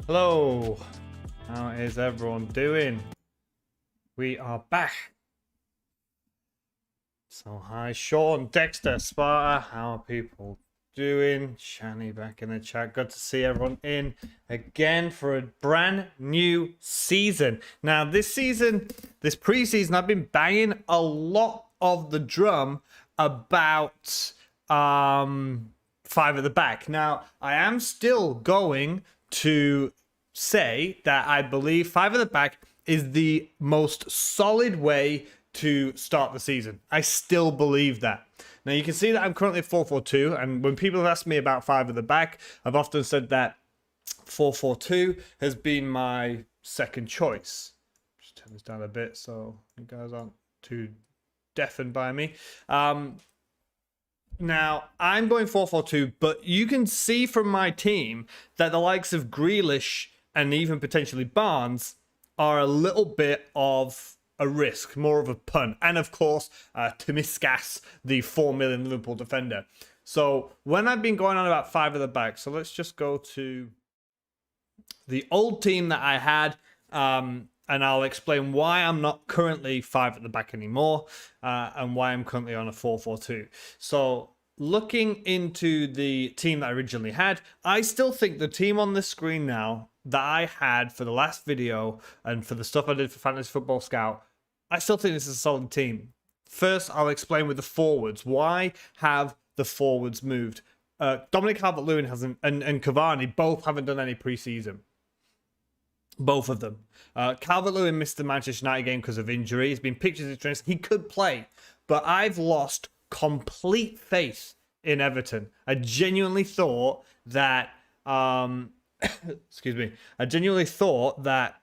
Hello, how is everyone doing? We are back. So hi Sean, Dexter, Sparta, how are people doing? Shani back in the chat. Good to see everyone in again for a brand new season. Now this preseason, I've been banging a lot of the drum about five at the back. Now I am still going to say that I believe five at the back is the most solid way to start the season. I still believe that. Now you can see that I'm currently 4-4-2, and when people have asked me about five at the back, I've often said that 4-4-2 has been my second choice. Just turn this down a bit so you guys aren't too deafened by me. Now, I'm going 4-4-2, but you can see from my team that the likes of Grealish and even potentially Barnes are a little bit of a risk, more of a punt. And of course, Timiskas, the 4 million Liverpool defender. So when I've been going on about five at the back, so let's just go to the old team that I had, and I'll explain why I'm not currently five at the back anymore, and why I'm currently on a 4-4-2. So looking into the team that I originally had, I still think the team on this screen now that I had for the last video and for the stuff I did for Fantasy Football Scout, I still think this is a solid team. First, I'll explain with the forwards. Why have the forwards moved? Dominic Calvert-Lewin hasn't, and Cavani both haven't done any preseason. Both of them. Calvert-Lewin missed the Manchester United game because of injury. He's been pictured as training. He could play, but I've lost complete faith in Everton. I genuinely thought that excuse me. I genuinely thought that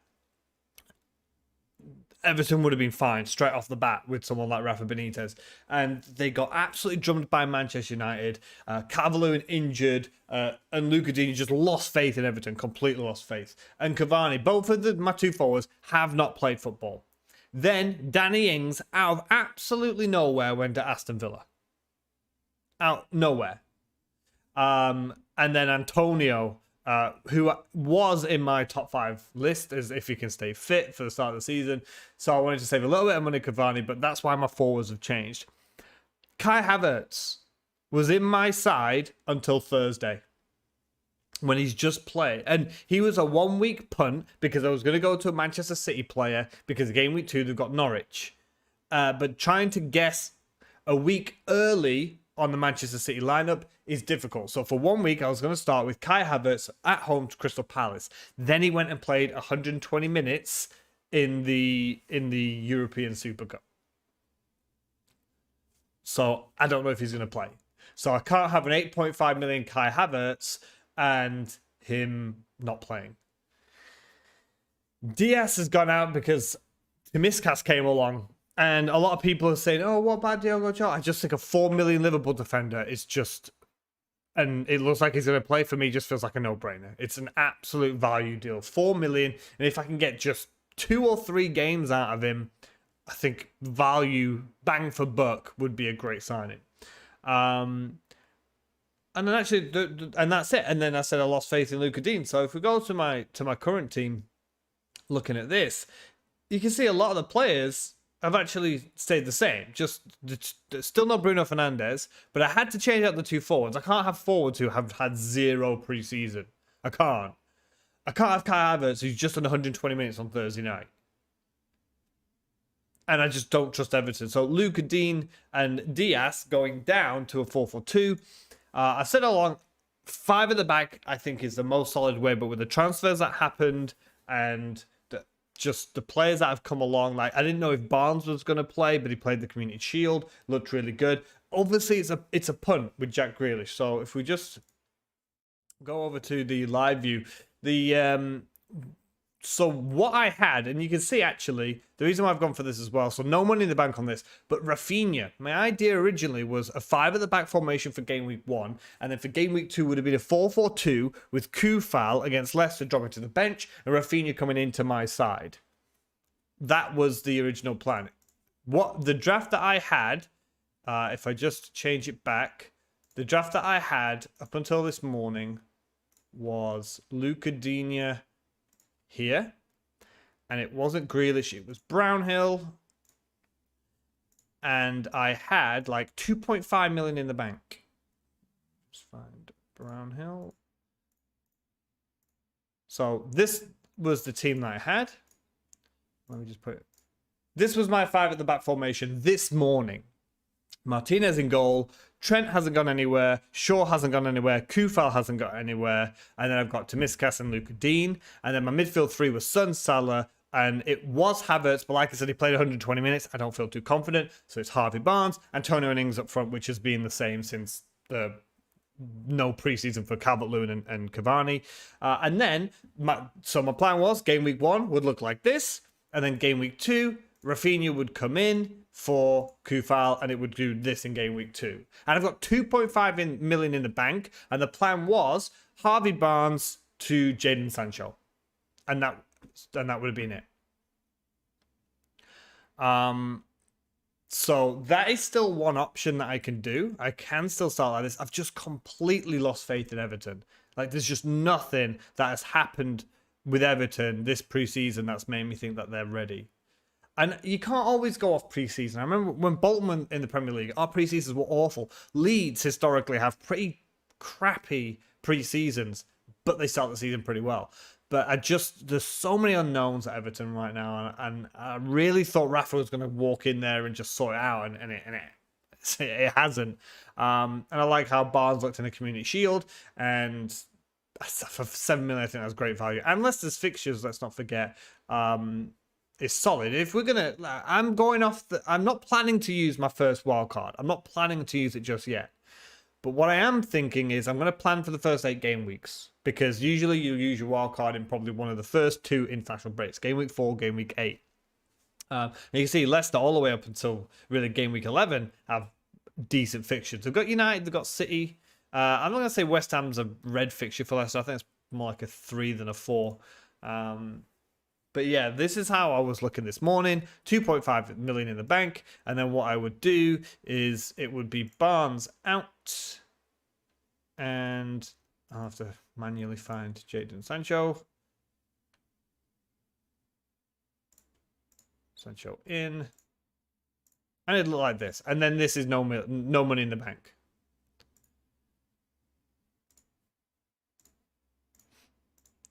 Everton would have been fine straight off the bat with someone like Rafa Benitez. And they got absolutely drummed by Manchester United. Calvert-Lewin injured, and Luca Digne just lost faith in Everton, completely lost faith. And Cavani, both of my two forwards, have not played football. Then Danny Ings, out of absolutely nowhere, went to Aston Villa. Out nowhere. And then Antonio, who was in my top 5 list as if he can stay fit for the start of the season. So I wanted to save a little bit of money Cavani, but that's why my forwards have changed. Kai Havertz was in my side until Thursday when he's just played. And he was a 1-week punt because I was going to go to a Manchester City player because game week 2 they've got Norwich. But trying to guess a week early on the Manchester City lineup is difficult. So for 1 week, I was going to start with Kai Havertz at home to Crystal Palace. Then he went and played 120 minutes in the European Super Cup. So I don't know if he's going to play. So I can't have an 8.5 million Kai Havertz and him not playing. Diaz has gone out because Timiskas came along. And a lot of people are saying, oh, what about Diogo Jota? I just think a 4 million Liverpool defender is just, and it looks like he's going to play for me, just feels like a no-brainer. It's an absolute value deal. 4 million. And if I can get just 2 or 3 games out of him, I think value, bang for buck, would be a great signing. And then actually, and that's it. And then I said I lost faith in Luca Digne. So if we go to my current team, looking at this, you can see a lot of the players have actually stayed the same. Just still no Bruno Fernandes, but I had to change out the 2 forwards. I can't have forwards who have had 0 preseason. I can't have Kai Havertz who's just on 120 minutes on Thursday night. And I just don't trust Everton. So Luca Digne and Diaz going down to a 4-4-2. I said all along, 5 at the back I think is the most solid way, but with the transfers that happened and just the players that have come along, like I didn't know if Barnes was going to play, but he played the Community Shield, looked really good. Obviously, it's a punt with Jack Grealish. So if we just go over to the live view, so what I had, and you can see actually, the reason why I've gone for this as well, so no money in the bank on this, but Rafinha, my idea originally was a 5 at the back formation for game week 1, and then for game week 2 would have been a 4-4-2 with Kufal against Leicester dropping to the bench and Rafinha coming into my side. That was the original plan. What the draft that I had, if I just change it back, the draft that I had up until this morning was Luca Digne here. And it wasn't Grealish, it was Brownhill. And I had like 2.5 million in the bank. Let's find Brownhill. So this was the team that I had. Let me just put it. This was my 5 at the back formation this morning. Martinez in goal. Trent hasn't gone anywhere. Shaw hasn't gone anywhere. Kufal hasn't got anywhere. And then I've got Tomiskas and Luka Dean. And then my midfield 3 was Son, Salah, and it was Havertz, but like I said, he played 120 minutes. I don't feel too confident. So it's Harvey Barnes, Antonio and Ings up front, which has been the same since the no preseason for Calvert-Lewin and Cavani. And then, my plan was game week 1 would look like this. And then game week 2, Rafinha would come in for Kufal, and it would do this in game week 2. And I've got 2.5 million in the bank. And the plan was Harvey Barnes to Jadon Sancho. And that would have been it. So that is still one option that I can do. I can still start like this. I've just completely lost faith in Everton. Like, there's just nothing that has happened with Everton this preseason that's made me think that they're ready. And you can't always go off preseason. I remember when Bolton were in the Premier League, our preseasons were awful. Leeds historically have pretty crappy preseasons, but they start the season pretty well. But there's so many unknowns at Everton right now, and I really thought Rafa was going to walk in there and just sort it out, and it hasn't. And I like how Barnes looked in the Community Shield, and for 7 million, I think that's great value. And Leicester's fixtures, let's not forget, is solid. If we're gonna, I'm not planning to use my first wild card. I'm not planning to use it just yet. But what I am thinking is I'm going to plan for the first 8 game weeks, because usually you use your wild card in probably one of the first 2 international breaks, game week 4, game week 8. And you can see Leicester all the way up until really game week 11 have decent fixtures. They've got United, they've got City. I'm not going to say West Ham's a red fixture for Leicester. I think it's more like a 3 than a 4. But yeah, this is how I was looking this morning. 2.5 million in the bank. And then what I would do is it would be Barnes out. And I'll have to manually find Jadon Sancho. Sancho in. And it'd look like this. And then this is no money in the bank.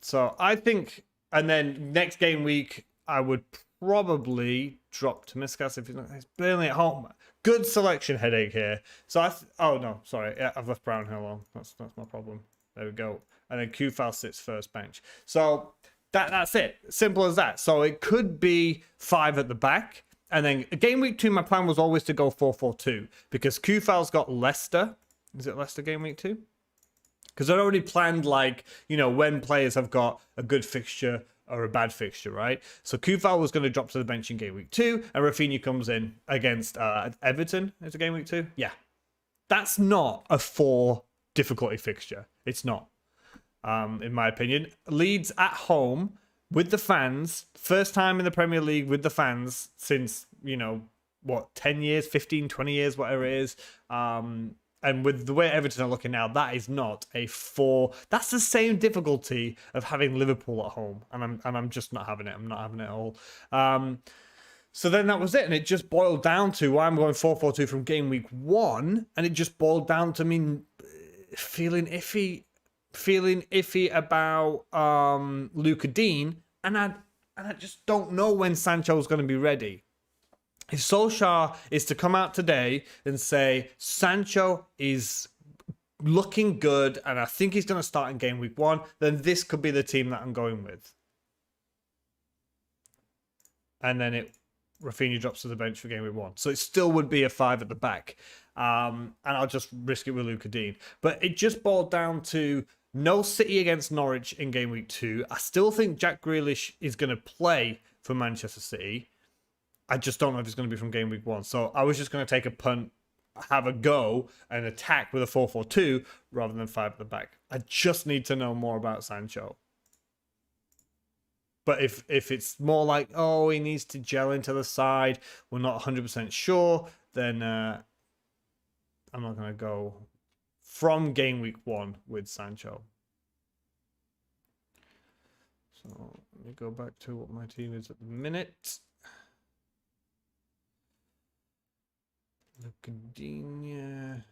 So I think... And then next game week, I would probably drop Tomiskas if he's Burnley at home. Good selection headache here. So oh no, sorry, yeah, I've left Brownhill on. That's my problem. There we go. And then Kufal sits first bench. So that's it. Simple as that. So it could be 5 at the back. And then game week 2, my plan was always to go 4-4-2 because Kufal's got Leicester. Is it Leicester game week 2? Because I'd already planned, like, when players have got a good fixture or a bad fixture, right? So Kufal was going to drop to the bench in game week 2, and Rafinha comes in against Everton. Is it game week 2? Yeah. That's not a 4 difficulty fixture. It's not, in my opinion. Leeds at home with the fans. First time in the Premier League with the fans since, 10 years, 15, 20 years, whatever it is. And with the way Everton are looking now, that is not a 4. That's the same difficulty of having Liverpool at home. And I'm just not having it. I'm not having it at all. So then that was it. And it just boiled down to why I'm going 4-4-2 from game week 1. And it just boiled down to me feeling iffy about Luka Dean. And I just don't know when Sancho's going to be ready. If Solskjaer is to come out today and say, Sancho is looking good and I think he's going to start in game week 1, then this could be the team that I'm going with. And then Rafinha drops to the bench for game week 1. So it still would be a 5 at the back. And I'll just risk it with Luka Dean. But it just boiled down to no City against Norwich in game week 2. I still think Jack Grealish is going to play for Manchester City. I just don't know if it's going to be from game week 1. So I was just going to take a punt, have a go, and attack with a 4-4-2 rather than 5 at the back. I just need to know more about Sancho. But if it's more like, oh, he needs to gel into the side, we're not 100% sure, then I'm not going to go from game week 1 with Sancho. So let me go back to what my team is at the minute. Lucadinha,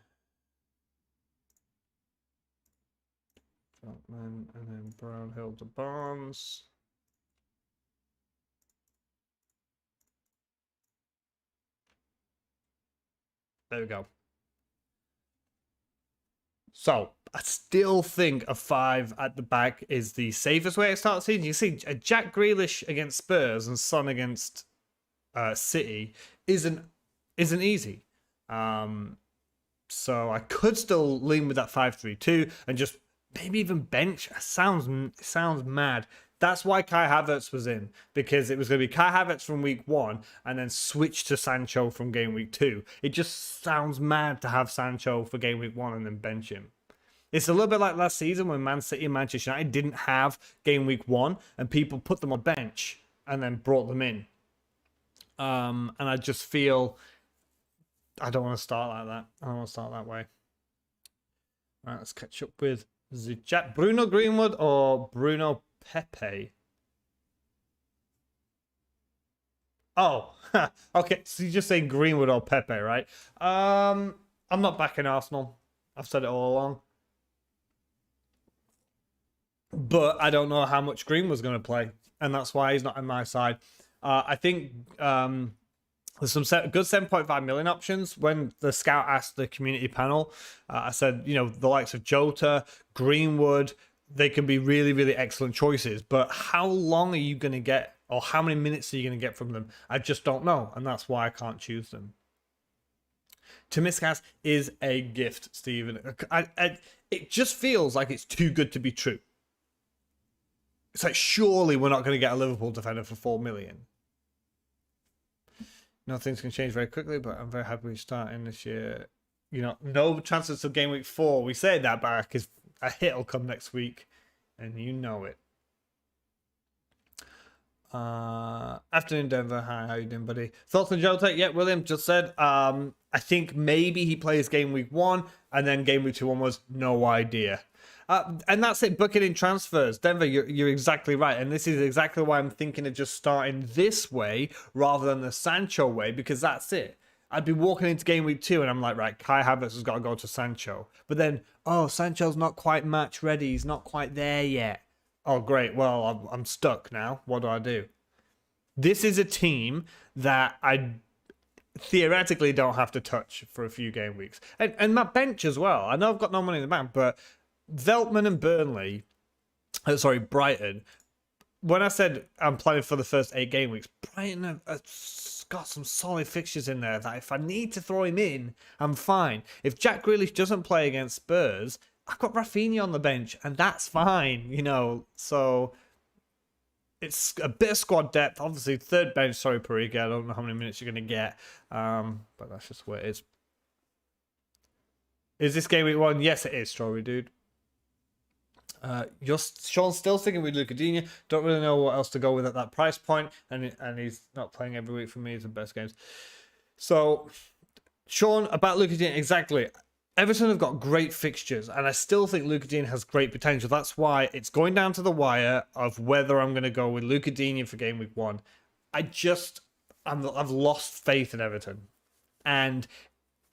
Veltman, and then Brownhill to Barnes. There we go. So I still think a 5 at the back is the safest way to start the season. You see, a Jack Grealish against Spurs and Son against City isn't easy. So I could still lean with that 5-3-2 and just maybe even bench. Sounds mad. That's why Kai Havertz was in, because it was going to be Kai Havertz from week 1 and then switch to Sancho from game week 2. It just sounds mad to have Sancho for game week 1 and then bench him. It's a little bit like last season when Man City and Manchester United didn't have game week 1 and people put them on bench and then brought them in. And I just feel I don't want to start like that. I don't want to start that way. All right, let's catch up with the chat. Bruno Greenwood or Bruno Pepe? Oh, okay. So you're just saying Greenwood or Pepe, right? I'm not backing Arsenal. I've said it all along. But I don't know how much Greenwood's going to play, and that's why he's not on my side. I think there's some good 7.5 million options. When the scout asked the community panel, I said, the likes of Jota, Greenwood, they can be really, really excellent choices. But how long are you going to get, or how many minutes are you going to get from them? I just don't know, and that's why I can't choose them. Tomiskas is a gift, Stephen. It just feels like it's too good to be true. It's like, surely we're not going to get a Liverpool defender for 4 million. Things can change very quickly, but I'm very happy we're starting this year. No chances till game week 4. We say that back because a hit will come next week, and you know it. Afternoon, Denver. Hi, how you doing, buddy? Thoughts on Jota? Yeah, William just said. I think maybe he plays game week 1, and then game week 2 onwards, no idea. And that's it, booking in transfers. Denver, you're exactly right. And this is exactly why I'm thinking of just starting this way rather than the Sancho way, because that's it. I'd be walking into game week 2 and I'm like, right, Kai Havertz has got to go to Sancho. But then, Sancho's not quite match ready. He's not quite there yet. Oh, great. Well, I'm stuck now. What do I do? This is a team that I theoretically don't have to touch for a few game weeks. And my bench as well. I know I've got no money in the bank, but Veltman and Brighton. When I said I'm planning for the first 8 game weeks, Brighton have got some solid fixtures in there that if I need to throw him in, I'm fine. If Jack Grealish doesn't play against Spurs, I've got Rafinha on the bench, and that's fine, So it's a bit of squad depth. Obviously, third bench, sorry, Pariga. I don't know how many minutes you're going to get, but that's just where it is. Is this game week 1? Yes, it is, Strawberry Dude. Sean's still sticking with Lucadinha. Don't really know what else to go with at that price point, and he's not playing every week for me. He's the best games. So, Sean, about Lucadinha, exactly. Everton have got great fixtures, and I still think Lucadinha has great potential. That's why it's going down to the wire of whether I'm going to go with Lucadinha for game week 1. I've lost faith in Everton, and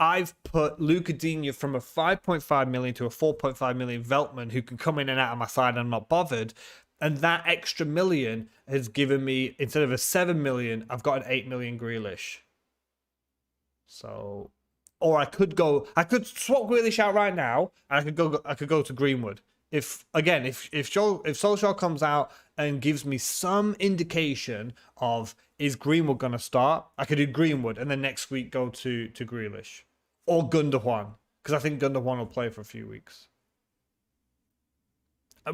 I've put Lucadinha from a 5.5 million to a 4.5 million Veltman who can come in and out of my side and I'm not bothered. And that extra million has given me, instead of a 7 million, I've got an 8 million Grealish. So, or I could swap Grealish out right now and I could go to Greenwood. If Solskjaer comes out and gives me some indication of is Greenwood going to start, I could do Greenwood and then next week go to Grealish. Or Gundogan, because I think Gundogan will play for a few weeks.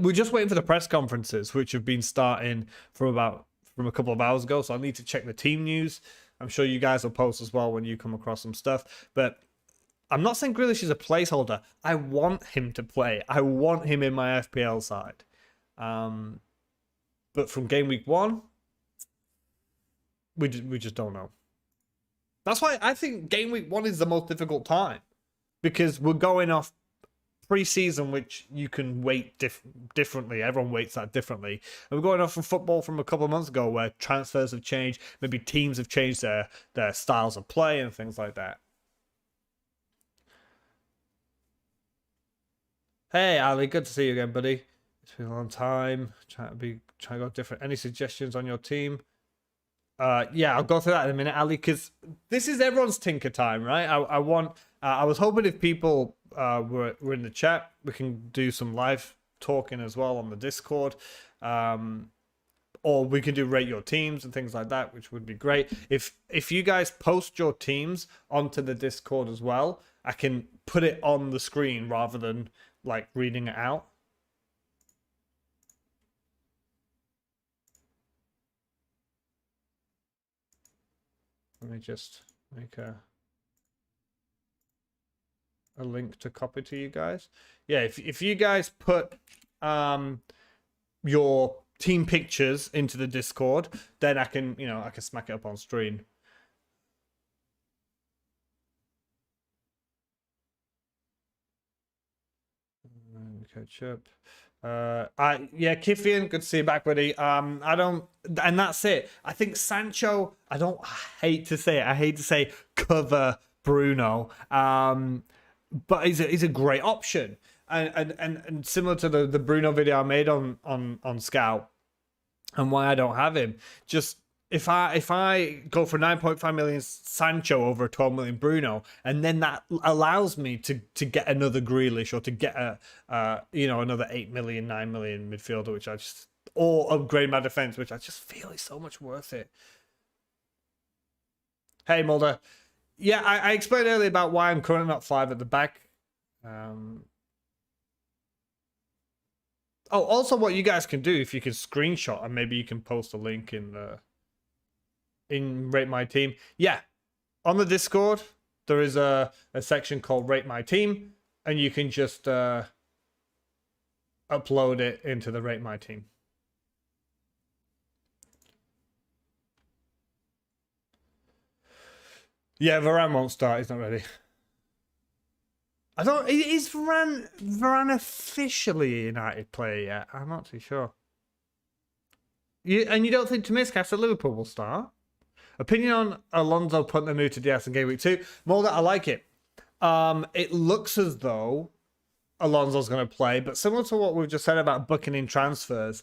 We're just waiting for the press conferences, which have been starting from a couple of hours ago, so I need to check the team news. I'm sure you guys will post as well when you come across some stuff. But I'm not saying Grealish is a placeholder. I want him to play. I want him in my FPL side. But from game week 1, we just don't know. That's why I think game week 1 is the most difficult time, because we're going off pre-season, which you can weight differently. Everyone weights that differently. And we're going off from football from a couple of months ago, where transfers have changed, maybe teams have changed their styles of play and things like that. Hey, Ali, good to see you again, buddy. It's been a long time. Trying to go different. Any suggestions on your team? Yeah, I'll go through that in a minute, Ali, because this is everyone's tinker time, right? I want. I was hoping if people were in the chat, we can do some live talking as well on the Discord, or we can do rate your teams and things like that, which would be great. If you guys post your teams onto the Discord as well, I can put it on the screen rather than like reading it out. Let me just make a link to copy to you guys. Yeah, if you guys put your team pictures into the Discord, then I can smack it up on screen. Catch up. Yeah, Kiffian, good to see you back, buddy. I don't, and that's it. I think Sancho, I hate to say it, I hate to say cover Bruno, but he's a great option, and similar to the Bruno video I made on Scout, and why I don't have him. Just if I go for 9.5 million Sancho over 12 million Bruno, and then that allows me to get another Grealish, or to get another 8 million, 9 million midfielder, which I just, or upgrade my defense, which I just feel is so much worth it. Hey Mulder, yeah, I explained earlier about why I'm currently not 5 at the back. Oh, also what you guys can do, if you can screenshot, and maybe you can post a link in Rate My Team. Yeah, on the Discord, there is a section called Rate My Team, and you can just upload it into the Rate My Team. Yeah, Varane won't start. He's not ready. Is Varane officially a United player yet? I'm not too sure. And you don't think Tomiskas at Liverpool will start? Opinion on Alonso putting the move to Diaz in game week 2? Mulder, I like it. It looks as though Alonso's going to play, but similar to what we've just said about booking in transfers,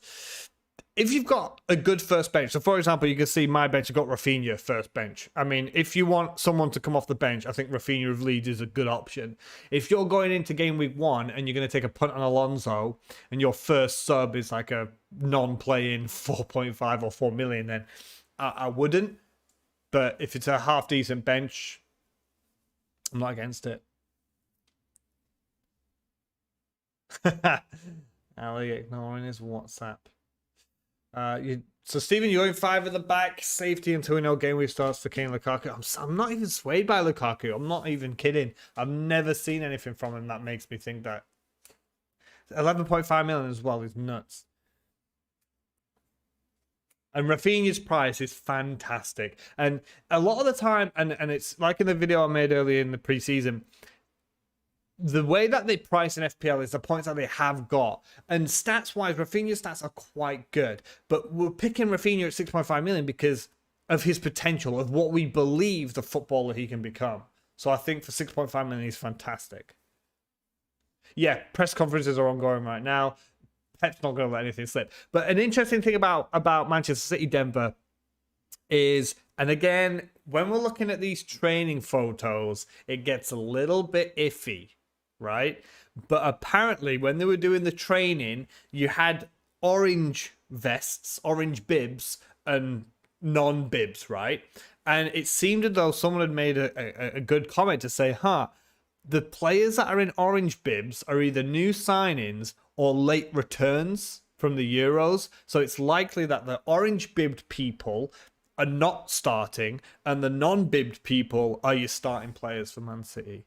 if you've got a good first bench, so for example, you can see my bench, I've got Rafinha first bench. I mean, if you want someone to come off the bench, I think Rafinha of Leeds is a good option. If you're going into game week 1 and you're going to take a punt on Alonso, and your first sub is like a non-playing 4.5 or 4 million, then I wouldn't. But if it's a half-decent bench, I'm not against it. Ali ignoring his WhatsApp. So Stephen, you're going 5 at the back, safety until we know game week starts for Kane Lukaku. I'm not even swayed by Lukaku. I'm not even kidding. I've never seen anything from him that makes me think that. 11.5 million as well is nuts. And Rafinha's price is fantastic. And a lot of the time, and it's like in the video I made earlier in the preseason, the way that they price in FPL is the points that they have got. And stats-wise, Rafinha's stats are quite good. But we're picking Rafinha at 6.5 million because of his potential, of what we believe the footballer he can become. So I think for 6.5 million, he's fantastic. Yeah, press conferences are ongoing right now. Pep's not going to let anything slip. But an interesting thing about Manchester City, Denver is, and again, when we're looking at these training photos, it gets a little bit iffy, right? But apparently, when they were doing the training, you had orange vests, orange bibs, and non-bibs, right? And it seemed as though someone had made a good comment to say, the players that are in orange bibs are either new signings or late returns from the Euros. So it's likely that the orange bibbed people are not starting, and the non-bibbed people are your starting players for Man City.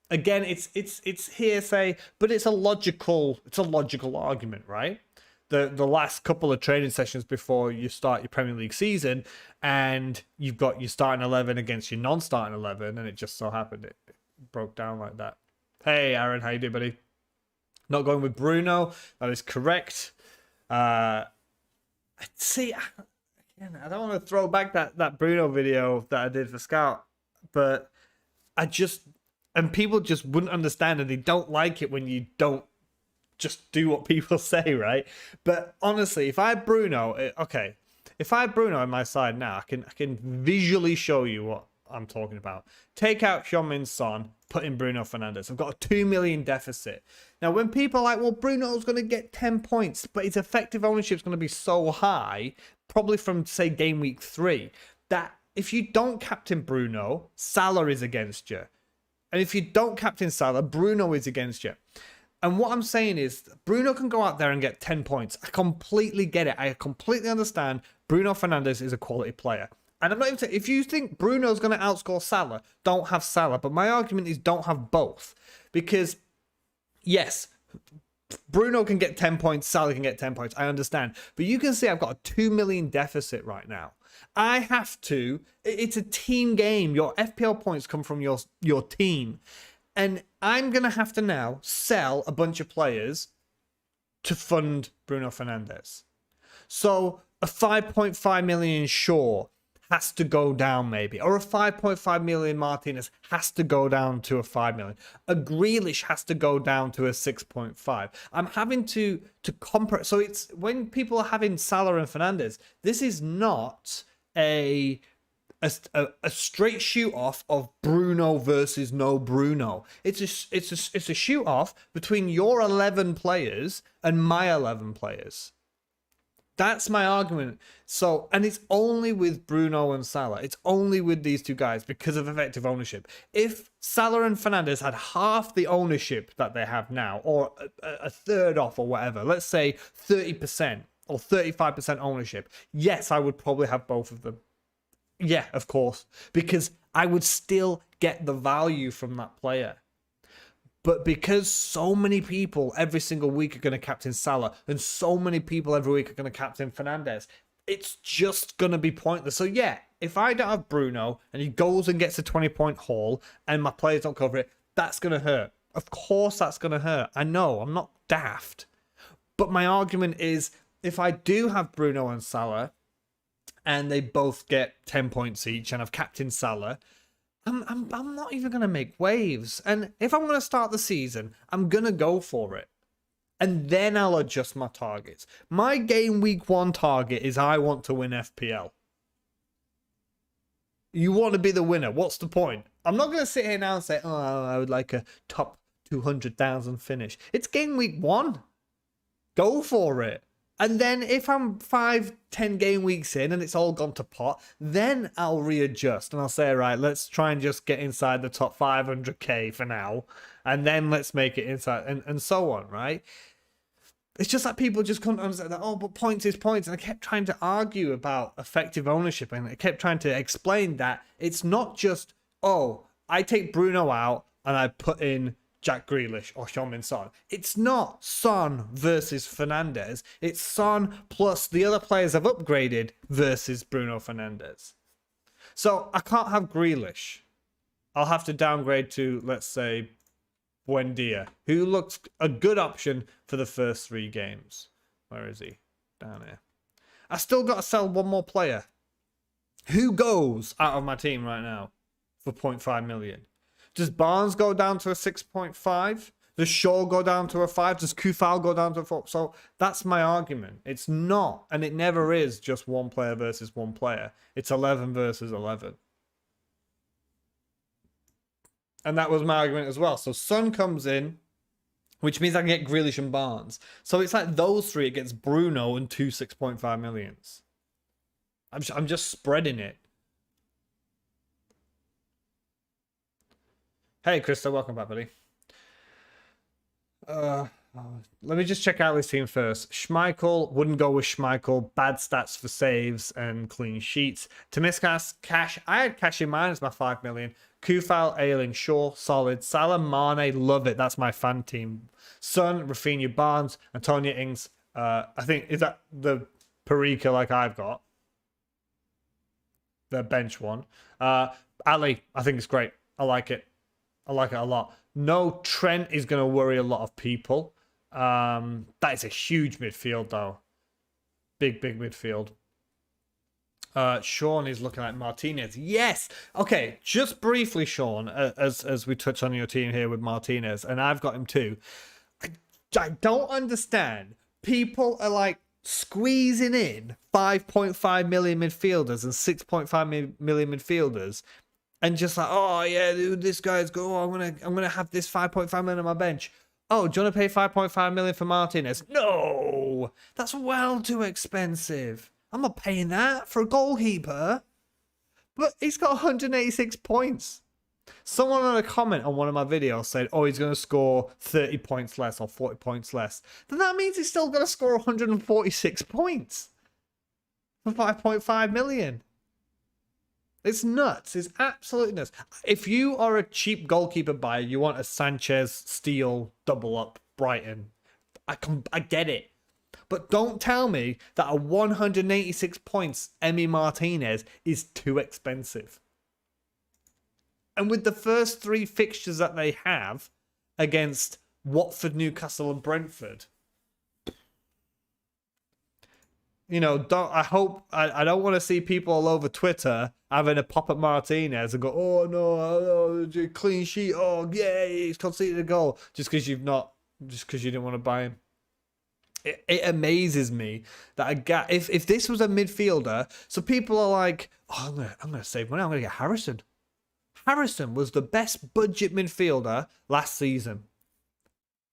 Again, it's hearsay, but it's a logical argument, right? The last couple of training sessions before you start your Premier League season, and you've got your starting 11 against your non-starting 11, and it just so happened it broke down like that. Hey, Aaron, how you doing, buddy? Not going with Bruno. That is correct. Uh, see, again, I don't want to throw back that Bruno video that I did for Scout, but I just, and people just wouldn't understand, and they don't like it when you don't just do what people say, right? But honestly, if I had Bruno, okay, if I had Bruno on my side now, I can visually show you what I'm talking about. Take out Heung-min Son, put in Bruno Fernandes. I've got a 2 million deficit. Now, when people are like, well, Bruno's going to get 10 points, but his effective ownership is going to be so high, probably from, say, game week 3, that if you don't captain Bruno, Salah is against you. And if you don't captain Salah, Bruno is against you. And what I'm saying is, Bruno can go out there and get 10 points. I completely get it. I completely understand Bruno Fernandes is a quality player. And I'm not even saying, if you think Bruno's going to outscore Salah, don't have Salah. But my argument is don't have both. Because, yes, Bruno can get 10 points, Salah can get 10 points. I understand. But you can see I've got a 2 million deficit right now. I have to, it's a team game. Your FPL points come from your team. And I'm going to have to now sell a bunch of players to fund Bruno Fernandes. So a 5.5 million Shaw has to go down maybe. Or a 5.5 million Martinez has to go down to a 5 million. A Grealish has to go down to a 6.5. I'm having to compare. So it's when people are having Salah and Fernandes, this is not a straight shoot off of Bruno versus no Bruno. It's a shoot off between your 11 players and my 11 players. That's my argument. So, and it's only with Bruno and Salah. It's only with these two guys because of effective ownership. If Salah and Fernandes had half the ownership that they have now, or a third off or whatever, let's say 30% or 35% ownership, yes, I would probably have both of them. Yeah, of course, because I would still get the value from that player. But because so many people every single week are going to captain Salah, and so many people every week are going to captain Fernandes, it's just going to be pointless. So yeah, if I don't have Bruno and he goes and gets a 20-point haul and my players don't cover it, that's going to hurt. Of course that's going to hurt. I know, I'm not daft. But my argument is, if I do have Bruno and Salah, and they both get 10 points each, and I've captained Salah, I'm not even going to make waves. And if I'm going to start the season, I'm going to go for it. And then I'll adjust my targets. My game week 1 target is I want to win FPL. You want to be the winner. What's the point? I'm not going to sit here now and say, oh, I would like a top 200,000 finish. It's game week 1. Go for it. And then if I'm 5-10 game weeks in and it's all gone to pot, then I'll readjust and I'll say, right, let's try and just get inside the top 500k for now. And then let's make it inside and so on, right? It's just that people just couldn't understand that, oh, but points is points. And I kept trying to argue about effective ownership, and I kept trying to explain that it's not just, oh, I take Bruno out and I put in Jack Grealish or Heung-min Son. It's not Son versus Fernandes. It's Son plus the other players I've upgraded versus Bruno Fernandes. So I can't have Grealish. I'll have to downgrade to, let's say, Buendia, who looks a good option for the first 3 games. Where is he? Down here. I still got to sell one more player. Who goes out of my team right now for 0.5 million? Does Barnes go down to a 6.5? Does Shaw go down to a 5? Does Kufal go down to a 4? So that's my argument. It's not, and it never is, just one player versus one player. It's 11 versus 11. And that was my argument as well. So Son comes in, which means I can get Grealish and Barnes. So it's like those 3 against Bruno and 2 6.5 millions. I'm just spreading it. Hey, Krista, welcome back, buddy. Let me just check out this team first. Schmeichel, wouldn't go with Schmeichel. Bad stats for saves and clean sheets. Temiskas, Cash. I had Cash in mind as my 5 million. Kufal, Ayling, Shaw, solid. Salah, Mane, love it. That's my fan team. Son, Rafinha, Barnes, Antonio Ings. I think, is that the Parika like I've got? The bench one. Ali, I think it's great. I like it. I like it a lot. No, Trent is going to worry a lot of people. That is a huge midfield, though. Big midfield. Sean is looking at Martinez. Yes. Okay, just briefly, Sean, as we touch on your team here with Martinez, and I've got him too. I don't understand. People are like squeezing in 5.5 million midfielders and 6.5 million midfielders, and just like, oh yeah, dude, this guy's good. Oh, I'm gonna have this 5.5 million on my bench. Oh, do you want to pay 5.5 million for Martinez? No, that's well too expensive. I'm not paying that for a goalkeeper. But he's got 186 points. Someone on a comment on one of my videos said, oh, he's going to score 30 points less or 40 points less. Then that means he's still going to score 146 points for 5.5 million. It's nuts. It's absolutely nuts. If you are a cheap goalkeeper buyer, you want a Sanchez, Steele, double up, Brighton. I get it. But don't tell me that a 186 points Emi Martinez is too expensive. And with the first 3 fixtures that they have against Watford, Newcastle, and Brentford, you know, I don't want to see people all over Twitter having a pop at Martinez and go, oh no, clean sheet, oh yeah, he's conceded a goal just because you didn't want to buy him. It amazes me that if this was a midfielder, so people are like, oh, I'm gonna save money, I'm gonna get Harrison. Harrison was the best budget midfielder last season,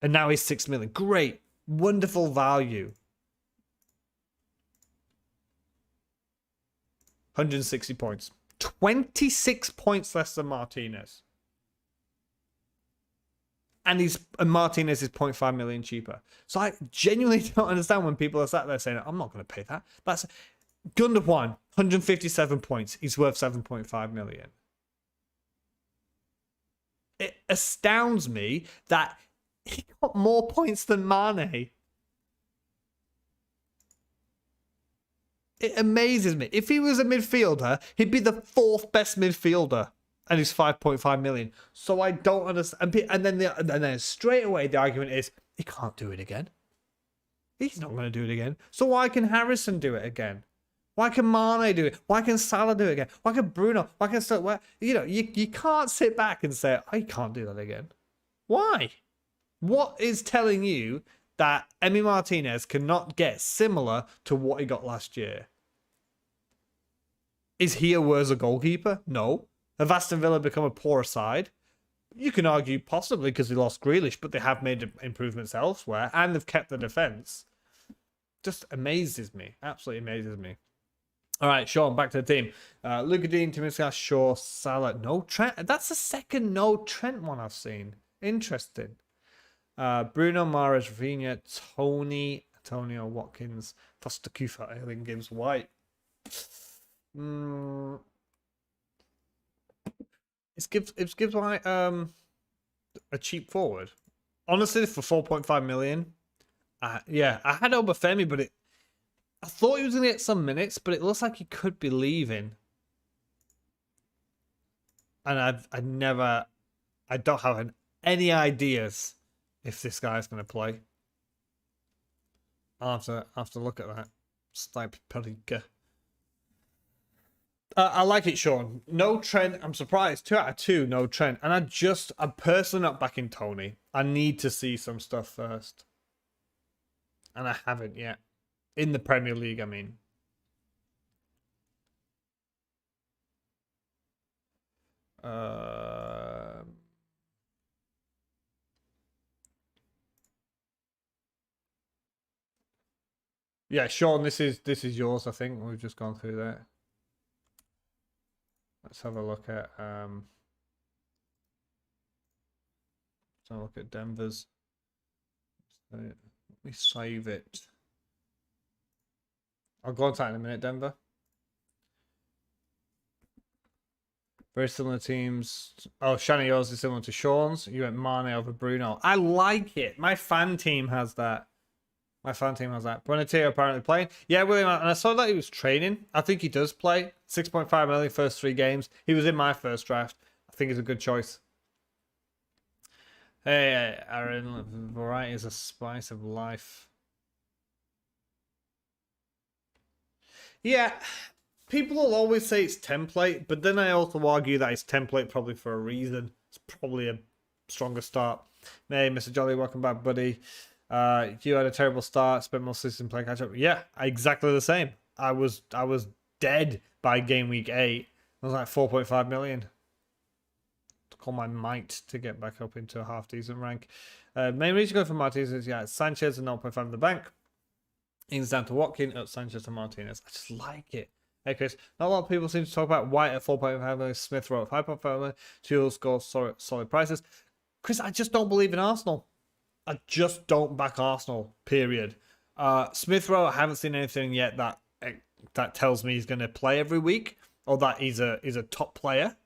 and now he's 6 million. Great, wonderful value. 160 points, 26 points less than Martinez. And Martinez is 0.5 million cheaper. So I genuinely don't understand when people are sat there saying, I'm not going to pay that. That's Gundogan, 157 points. He's worth 7.5 million. It astounds me that he got more points than Mane. It amazes me. If he was a midfielder, he'd be the 4th best midfielder. And he's 5.5 million. So I don't understand. And then straight away the argument is he can't do it again. He's not going to do it again. So why can Harrison do it again? Why can Mane do it? Why can Salah do it again? Why can Bruno? Why can Salah? You know, you can't sit back and say I can't do that again. Why? What is telling you that Emi Martinez cannot get similar to what he got last year? Is he a worse goalkeeper? No. Have Aston Villa become a poorer side? You can argue possibly because they lost Grealish, but they have made improvements elsewhere and they've kept the defence. Just amazes me. Absolutely amazes me. All right, Sean, back to the team. Luka Dean, Timiskas, Shaw, Salah. No Trent. That's the second no Trent one I've seen. Interesting. Bruno, Mahrez, Rafinha, Tony, Antonio, Watkins, Foster Kufa, Erling Gibbs, White. It's Gibbs White a cheap forward. Honestly, for 4.5 million, yeah, I had Obafemi, but I thought he was going to get some minutes, but it looks like he could be leaving. And I don't have any ideas if this guy's going to play. I'll have to look at that. Snipe Pelika. I like it, Sean. No Trent. I'm surprised. 2 out of 2, no Trent. And I'm personally not backing Tony. I need to see some stuff first. And I haven't yet. In the Premier League, I mean. Yeah, Sean, this is yours, I think. We've just gone through that. Let's have a look at Denver's. Let me save it. I'll go on to that in a minute, Denver. Very similar teams. Oh, Shannon, yours is similar to Sean's. You went Mane over Bruno. I like it. My fan team has that. Bonatero apparently playing. Yeah, William, and I saw that he was training. I think he does play. 6.5 million first 3 games. He was in my first draft. I think he's a good choice. Hey, Aaron, variety is a spice of life. Yeah, people will always say it's template, but then I also argue that it's template probably for a reason. It's probably a stronger start. Hey, Mr. Jolly, welcome back, buddy. You had a terrible start, spent most season playing catch up. Yeah, exactly the same. I was dead by game week 8. I was like 4.5 million. Call my might to get back up into a half decent rank. Main reason to go for Martinez is Sanchez and 0.5 in the bank. Ings down to Watkins, up Sanchez to Martinez. I just like it. Hey Chris, not a lot of people seem to talk about White at 4.5, Smith Rowe at 5.5, two score solid prices. Chris, I just don't believe in Arsenal. I just don't back Arsenal. Period. Smith Rowe, I haven't seen anything yet that tells me he's going to play every week or that he's a top player.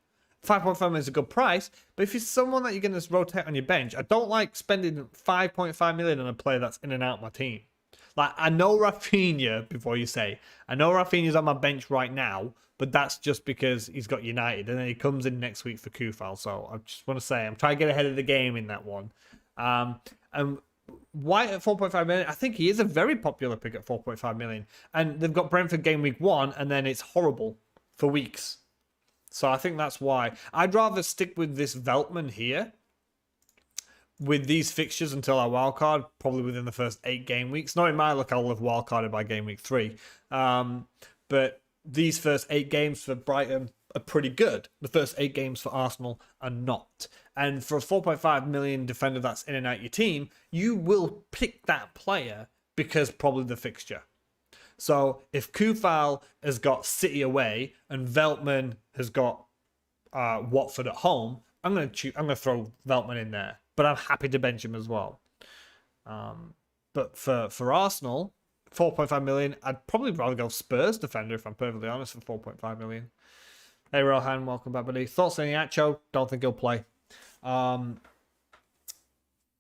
5.5 million is a good price, but if he's someone that you're going to rotate on your bench, I don't like spending 5.5 million on a player that's in and out of my team. Like, I know Rafinha, before you say, I know Rafinha's on my bench right now, but that's just because he's got United, and then he comes in next week for Kufal. So I just want to say, I'm trying to get ahead of the game in that one. And White at 4.5 million, I think he is a very popular pick at 4.5 million. And they've got Brentford game week 1, and then it's horrible for weeks. So I think that's why. I'd rather stick with this Veltman here with these fixtures until our wildcard, probably within the first 8 game weeks. Not in my luck, I'll have wildcarded by game week 3. But these first 8 games for Brighton are pretty good. The first 8 games for Arsenal are not. And for a 4.5 million defender that's in and out your team, you will pick that player because probably the fixture. So if Kufal has got City away and Veltman has got Watford at home, I'm going to throw Veltman in there, but I'm happy to bench him as well. But for Arsenal, 4.5 million, I'd probably rather go Spurs defender if I'm perfectly honest for 4.5 million. Hey Rohan, welcome back, buddy. Thoughts on Iacho? Don't think he'll play.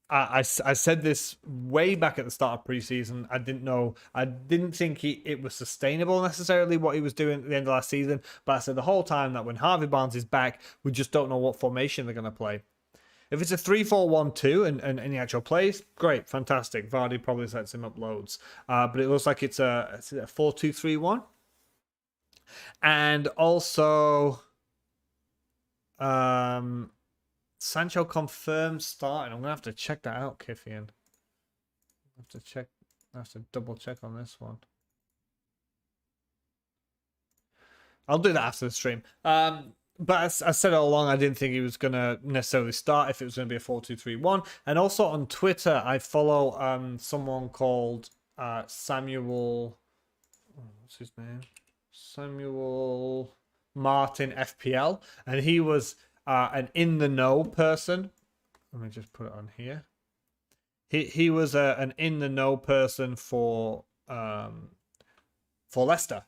I said this way back at the start of preseason. I didn't think it was sustainable necessarily what he was doing at the end of last season. But I said the whole time that when Harvey Barnes is back, we just don't know what formation they're going to play. If it's a 3-4-1-2 and Iacho plays, great, fantastic. Vardy probably sets him up loads. But it looks like it's a 4-2-3-1. And also, Sancho confirmed starting. I'm gonna have to check that out, Kiffian. I have to double check on this one. I'll do that after the stream. But as I said all along, I didn't think he was gonna necessarily start if it was gonna be a 4-2-3-1. And also on Twitter, I follow someone called Samuel. What's his name? Samuel Martin FPL, and he was an in the know person. Let me just put it on here. He was an in the know person for Leicester,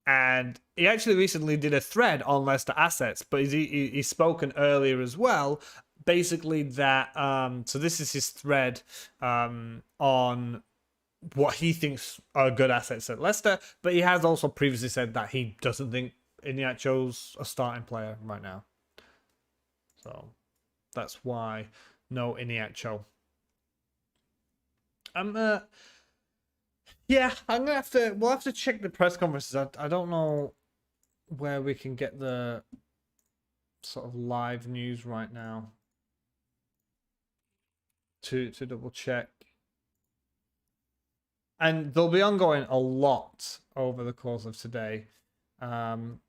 and he actually recently did a thread on Leicester assets. But he's spoken earlier as well. Basically, that so this is his thread on what he thinks are good assets at Leicester, but he has also previously said that he doesn't think Iheanacho's a starting player right now. So that's why no Iheanacho. Yeah, we'll have to check the press conferences. I don't know where we can get the sort of live news right now to double check. And they'll be ongoing a lot over the course of today. And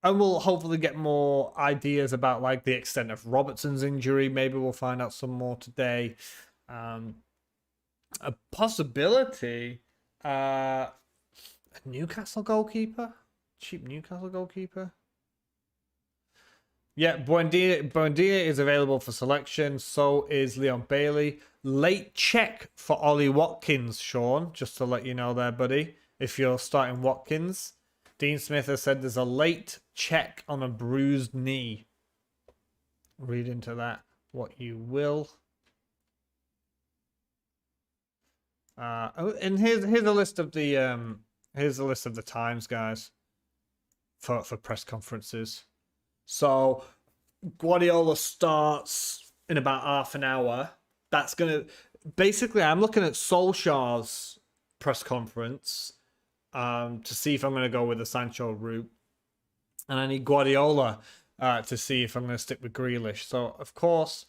we'll hopefully get more ideas about like the extent of Robertson's injury. Maybe we'll find out some more today. A possibility, a Newcastle goalkeeper? Cheap Newcastle goalkeeper? Yeah, Buendia is available for selection. So is Leon Bailey. Late check for Ollie Watkins, Sean, just to let you know there, buddy. If you're starting Watkins. Dean Smith has said there's a late check on a bruised knee. Read into that what you will. And here's a list of the times, guys, for press conferences. So Guardiola starts in about half an hour. That's gonna basically. I'm looking at Solskjaer's press conference to see if I'm gonna go with the Sancho route, and I need Guardiola to see if I'm gonna stick with Grealish. So of course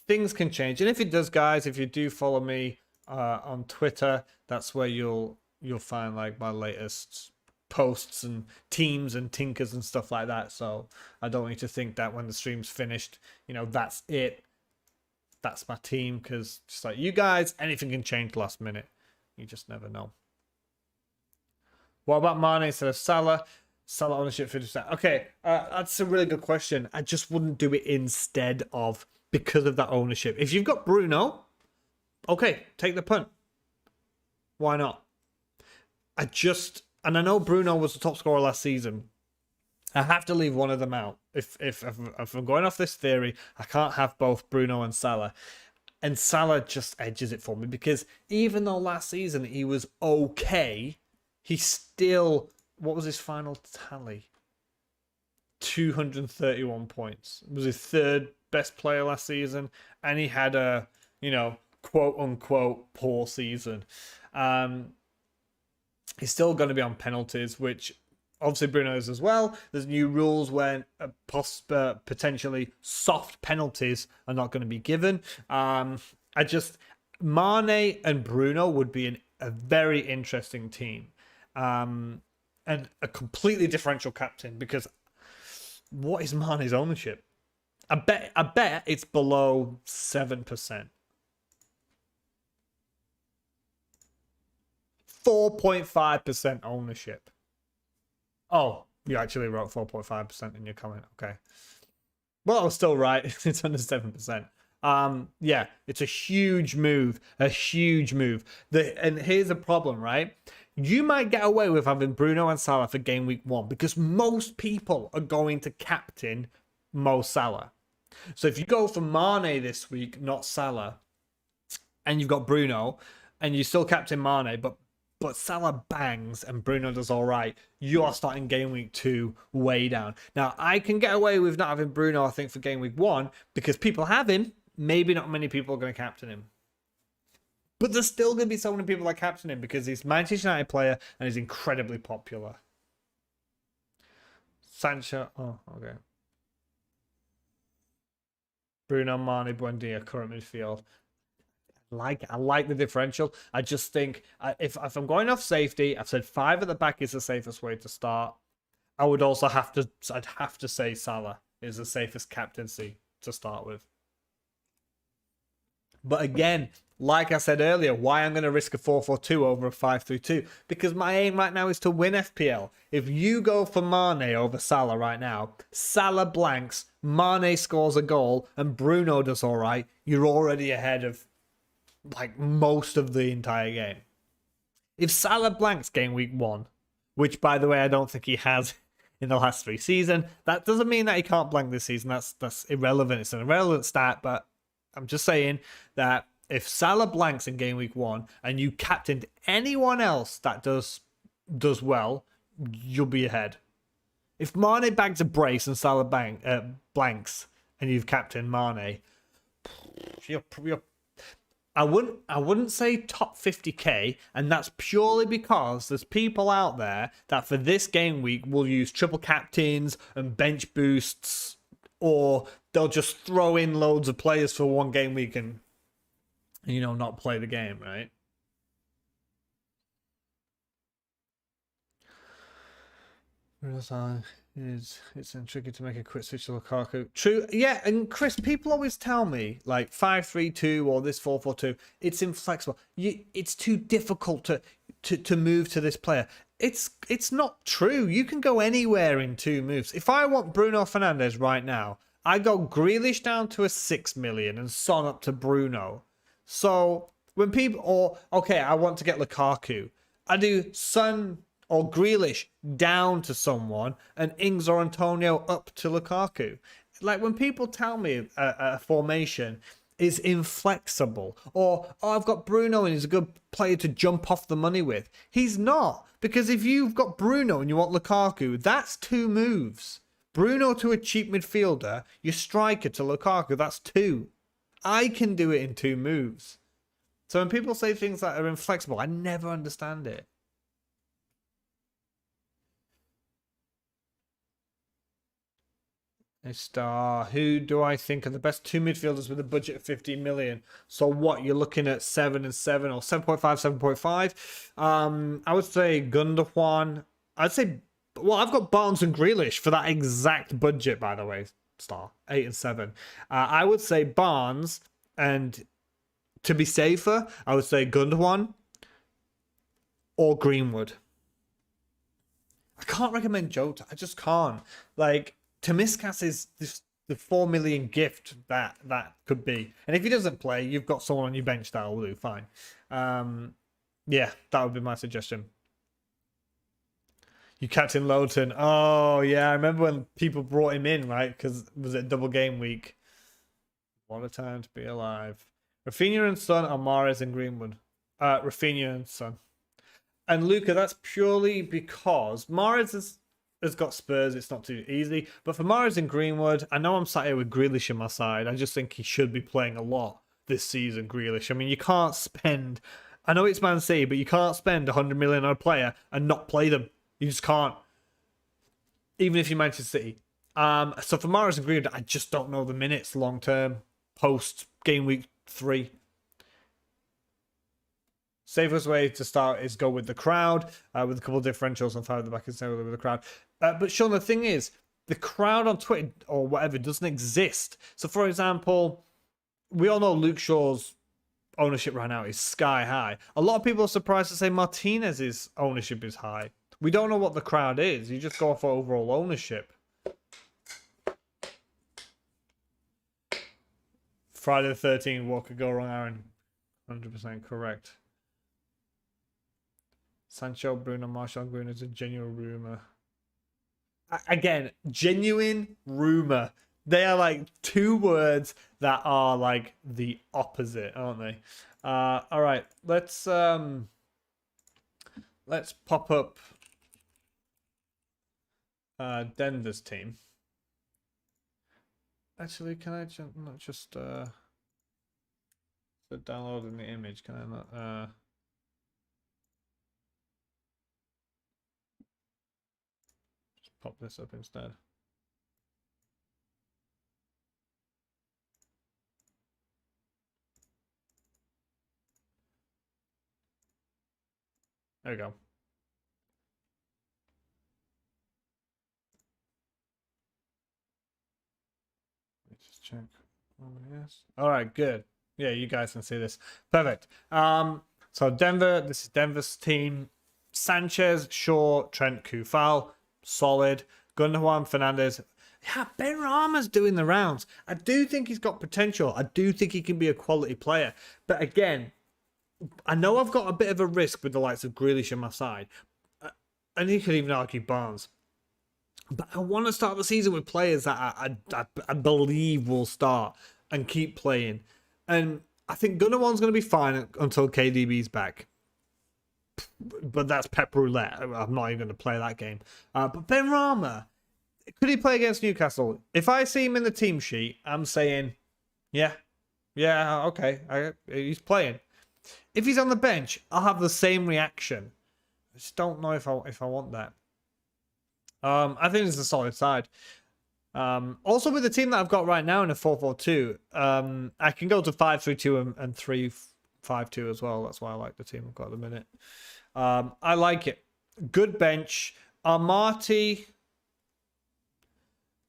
things can change, and if it does, guys, if you do follow me on Twitter, that's where you'll find like my latest posts and teams and tinkers and stuff like that. So I don't want you to think that when the stream's finished, that's it. That's my team, because just like you guys, anything can change last minute. You just never know. What about Mane instead of Salah? Salah ownership 50%. Okay, that's a really good question. I just wouldn't do it instead of, because of that ownership. If you've got Bruno, okay, take the punt. Why not? And I know Bruno was the top scorer last season. I have to leave one of them out. If I'm going off this theory, I can't have both Bruno and Salah. And Salah just edges it for me, because even though last season he was okay, he still, what was his final tally? 231 points. It was his third best player last season, and he had a, quote unquote poor season. He's still going to be on penalties, which obviously Bruno is as well. There's new rules where potentially soft penalties are not going to be given. Mane and Bruno would be a very interesting team. And a completely differential captain, because what is Mane's ownership? I bet it's below 7%. 4.5% ownership. Oh, you actually wrote 4.5% in your comment. Okay. Well, I was still right. It's under 7%. Yeah, it's a huge move. A huge move. And here's the problem, right? You might get away with having Bruno and Salah for game week 1, because most people are going to captain Mo Salah. So if you go for Mane this week, not Salah, and you've got Bruno, and you still captain Mane, but Salah bangs and Bruno does all right, you are starting game week 2 way down. Now, I can get away with not having Bruno, I think, for game week 1, because people have him. Maybe not many people are going to captain him. But there's still going to be so many people that captain him, because he's a Manchester United player and he's incredibly popular. Sancho. Oh, okay. Bruno, Mane, Buendia, current midfield. I like the differential. I just think if I'm going off safety, I've said 5 at the back is the safest way to start. I'd have to say Salah is the safest captaincy to start with. But again, like I said earlier, why I'm going to risk a 4-4-2 over a 5-3-2? Because my aim right now is to win FPL. If you go for Mane over Salah right now, Salah blanks, Mane scores a goal, and Bruno does all right, you're already ahead of like most of the entire game. If Salah blanks game week 1, which by the way I don't think he has in the last 3 seasons, that doesn't mean that he can't blank this season. That's irrelevant. It's an irrelevant stat, but I'm just saying that if Salah blanks in game week 1 and you captained anyone else that does well, you'll be ahead. If Mane bags a brace and Salah blanks and you've captained Mane, you're I wouldn't say top 50k, and that's purely because there's people out there that for this game week will use triple captains and bench boosts, or they'll just throw in loads of players for one game week and not play the game, right? It's tricky to make a quick switch to Lukaku. True, yeah, and Chris, people always tell me like 5-3-2 or this 4-4-2. It's inflexible. It's too difficult to move to this player. It's not true. You can go anywhere in 2 moves. If I want Bruno Fernandes right now, I go Grealish down to a 6 million and Son up to Bruno. So when I want to get Lukaku, I do Son or Grealish down to someone, and Ings or Antonio up to Lukaku. Like when people tell me a formation is inflexible, or I've got Bruno and he's a good player to jump off the money with. He's not, because if you've got Bruno and you want Lukaku, that's 2 moves. Bruno to a cheap midfielder, your striker to Lukaku, that's 2. I can do it in 2 moves. So when people say things that are inflexible, I never understand it. A star. Who do I think are the best 2 midfielders with a budget of 15 million? So what, you're looking at 7 and 7 or 7.5, 7.5. I would say Gundogan. I'd say, well, I've got Barnes and Grealish for that exact budget, by the way. Star 8 and 7. I would say Barnes, and to be safer, I would say Gundogan or Greenwood. I can't recommend Jota. I just can't. Like, Tomiskas is the 4 million gift that could be. And if he doesn't play, you've got someone on your bench that will do fine. Yeah, that would be my suggestion. You captain Lowton. Oh, yeah. I remember when people brought him in, right? Because was it double game week? What a time to be alive. Rafinha and Son are Mahrez and Greenwood. Rafinha and Son. And Luca, that's purely because Mahrez has got Spurs. It's not too easy. But for Mahrez and Greenwood, I know I'm sat here with Grealish on my side. I just think he should be playing a lot this season, Grealish. I mean, you can't spend... I know it's Man City, but you can't spend 100 million on a player and not play them. You just can't. Even if you're Manchester City. So for Mahrez and Greenwood, I just don't know the minutes long term post game week 3. Safest way to start is go with the crowd, with a couple of differentials and 5 at the back and stay with the crowd. But Sean, the thing is, the crowd on Twitter or whatever doesn't exist. So, for example, we all know Luke Shaw's ownership right now is sky high. A lot of people are surprised to say Martinez's ownership is high. We don't know what the crowd is. You just go for overall ownership. Friday the 13th, what could go wrong, Aaron? 100% correct. Sancho, Bruno, Martial, Bruno is a genuine rumour. Again, genuine rumour. They are like 2 words that are like the opposite, aren't they? All right, let's pop up Denver's team. Actually, can I not just downloading the image? Can I not? Just pop this up instead. There we go. Let's just check. Oh, yes. All right, good. Yeah, you guys can see this. Perfect. So Denver, this is Denver's team. Sanchez, Shaw, Trent, Kufal, solid. Gundogan, Fernandez. Yeah, Ben Rama's doing the rounds. I do think he's got potential. I do think he can be a quality player. But again, I know I've got a bit of a risk with the likes of Grealish on my side. And you could even argue Barnes. But I want to start the season with players that I believe will start and keep playing. And I think Gundogan's going to be fine until KDB's back. But that's Pep Roulette. I'm not even going to play that game. But Ben Rama, could he play against Newcastle? If I see him in the team sheet, I'm saying, yeah, okay, he's playing. If he's on the bench, I'll have the same reaction. I just don't know if I want that. I think it's a solid side. Also, with the team that I've got right now in a 4-4-2, I can go to 5-3-2 and 3-5-2 as well. That's why I like the team I've got at the minute. I like it. Good bench. Marty,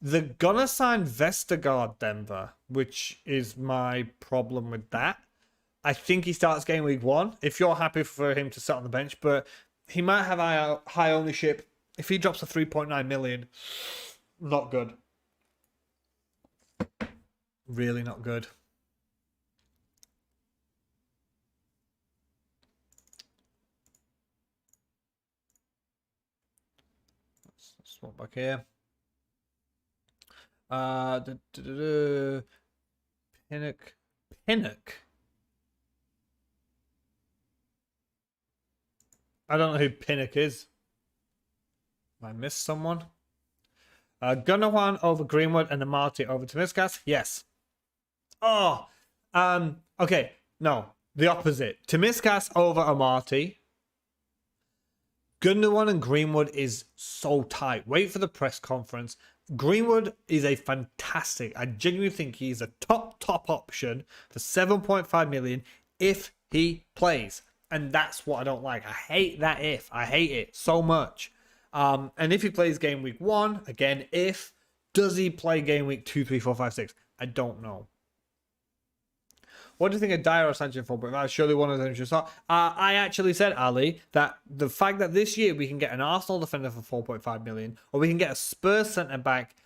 they're gonna sign Vestergaard Denver, which is my problem with that. I think he starts game week 1. If you're happy for him to sit on the bench, but he might have high ownership. If he drops to 3.9 million, not good. Really not good. Let's swap back here. Pinnock. I don't know who Pinnock is. I missed someone. Gunnawan over Greenwood and Amati over Tomiskas. Yes. Oh, okay. No, the opposite. Tomiskas over Amati. Gunnawan and Greenwood is so tight. Wait for the press conference. Greenwood is a fantastic. I genuinely think he's a top option for 7.5 million if he plays. And that's what I don't like. I hate that if. I hate it so much. And if he plays game week 1, again, if, does he play game week 2, 3, 4, 5, 6? I don't know. What do you think of Dyer or Sanchez for? But surely one of them should start. I actually said, Ali, that the fact that this year we can get an Arsenal defender for 4.5 million, or we can get a Spurs centre back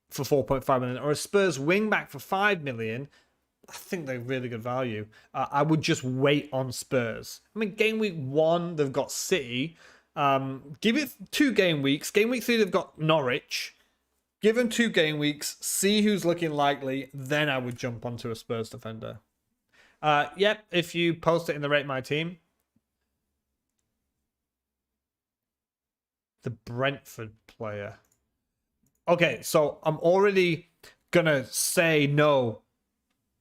for 4.5 million, or a Spurs wing back for 5 million, I think they're really good value. I would just wait on Spurs. I mean, game week 1, they've got City. Give it 2 game weeks. Game week 3, they've got Norwich. Give them 2 game weeks. See who's looking likely. Then I would jump onto a Spurs defender. Yep, if you post it in the Rate My Team. The Brentford player. Okay, so I'm already going to say no,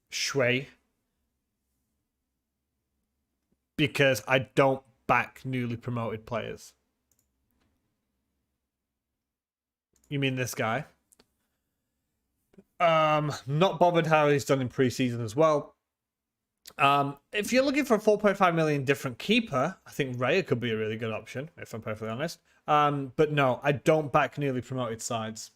Shui. Because I don't back newly promoted players. You mean this guy? Not bothered how he's done in preseason as well. If you're looking for a 4.5 million different keeper, I think Raya could be a really good option, if I'm perfectly honest. But no, I don't back newly promoted sides.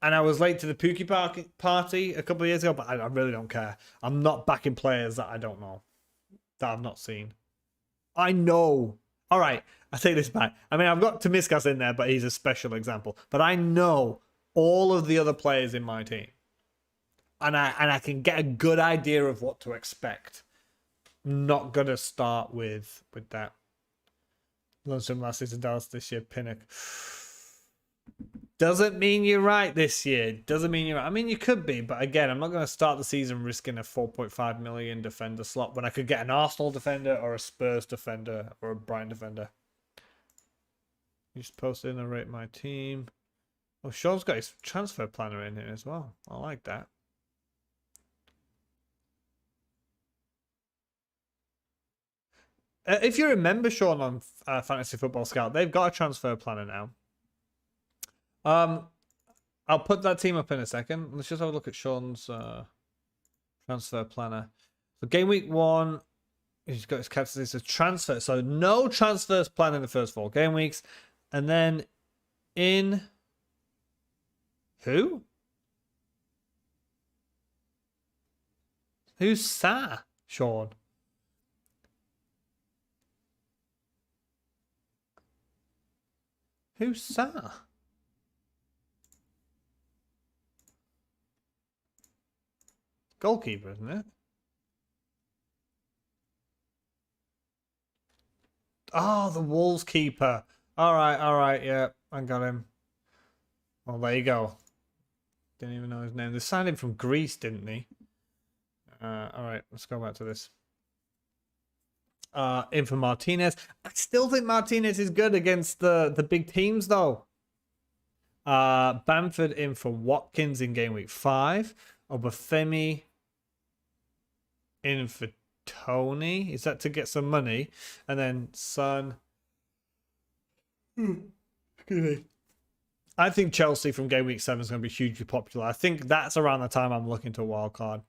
And I was late to the Pookie party a couple of years ago, but I really don't care. I'm not backing players that I don't know, that I've not seen. I know. All right, I take this back. I mean, I've got Tomiskas in there, but he's a special example. But I know all of the other players in my team. And I can get a good idea of what to expect. Not gonna start with that. Lundstrom last season, Dallas this year, Pinnock. Doesn't mean you're right this year. Doesn't mean you're right. I mean, you could be, but again, I'm not going to start the season risking a 4.5 million defender slot when I could get an Arsenal defender or a Spurs defender or a Brighton defender. You just posted in the Rate My Team. Oh, Sean's got his transfer planner in here as well. I like that. If you remember, Sean, on Fantasy Football Scout, they've got a transfer planner now. I'll put that team up in a second. Let's just have a look at Sean's transfer planner. So game week 1, he's got his captaincy. So transfer. So no transfers planned in the first 4 game weeks. And then in who? Who's Sa, Sean? Who's Sa? Goalkeeper, isn't it? Oh, the Wolves keeper. All right, yeah, I got him. Well, there you go. Didn't even know his name. They signed him from Greece, didn't they? All right, let's go back to this. In for Martinez. I still think Martinez is good against the big teams, though. Bamford in for Watkins in game week 5. Obafemi in for Tony. Is that to get some money? And then Son. I think Chelsea from game week 7 is going to be hugely popular. I think that's around the time I'm looking to wildcard.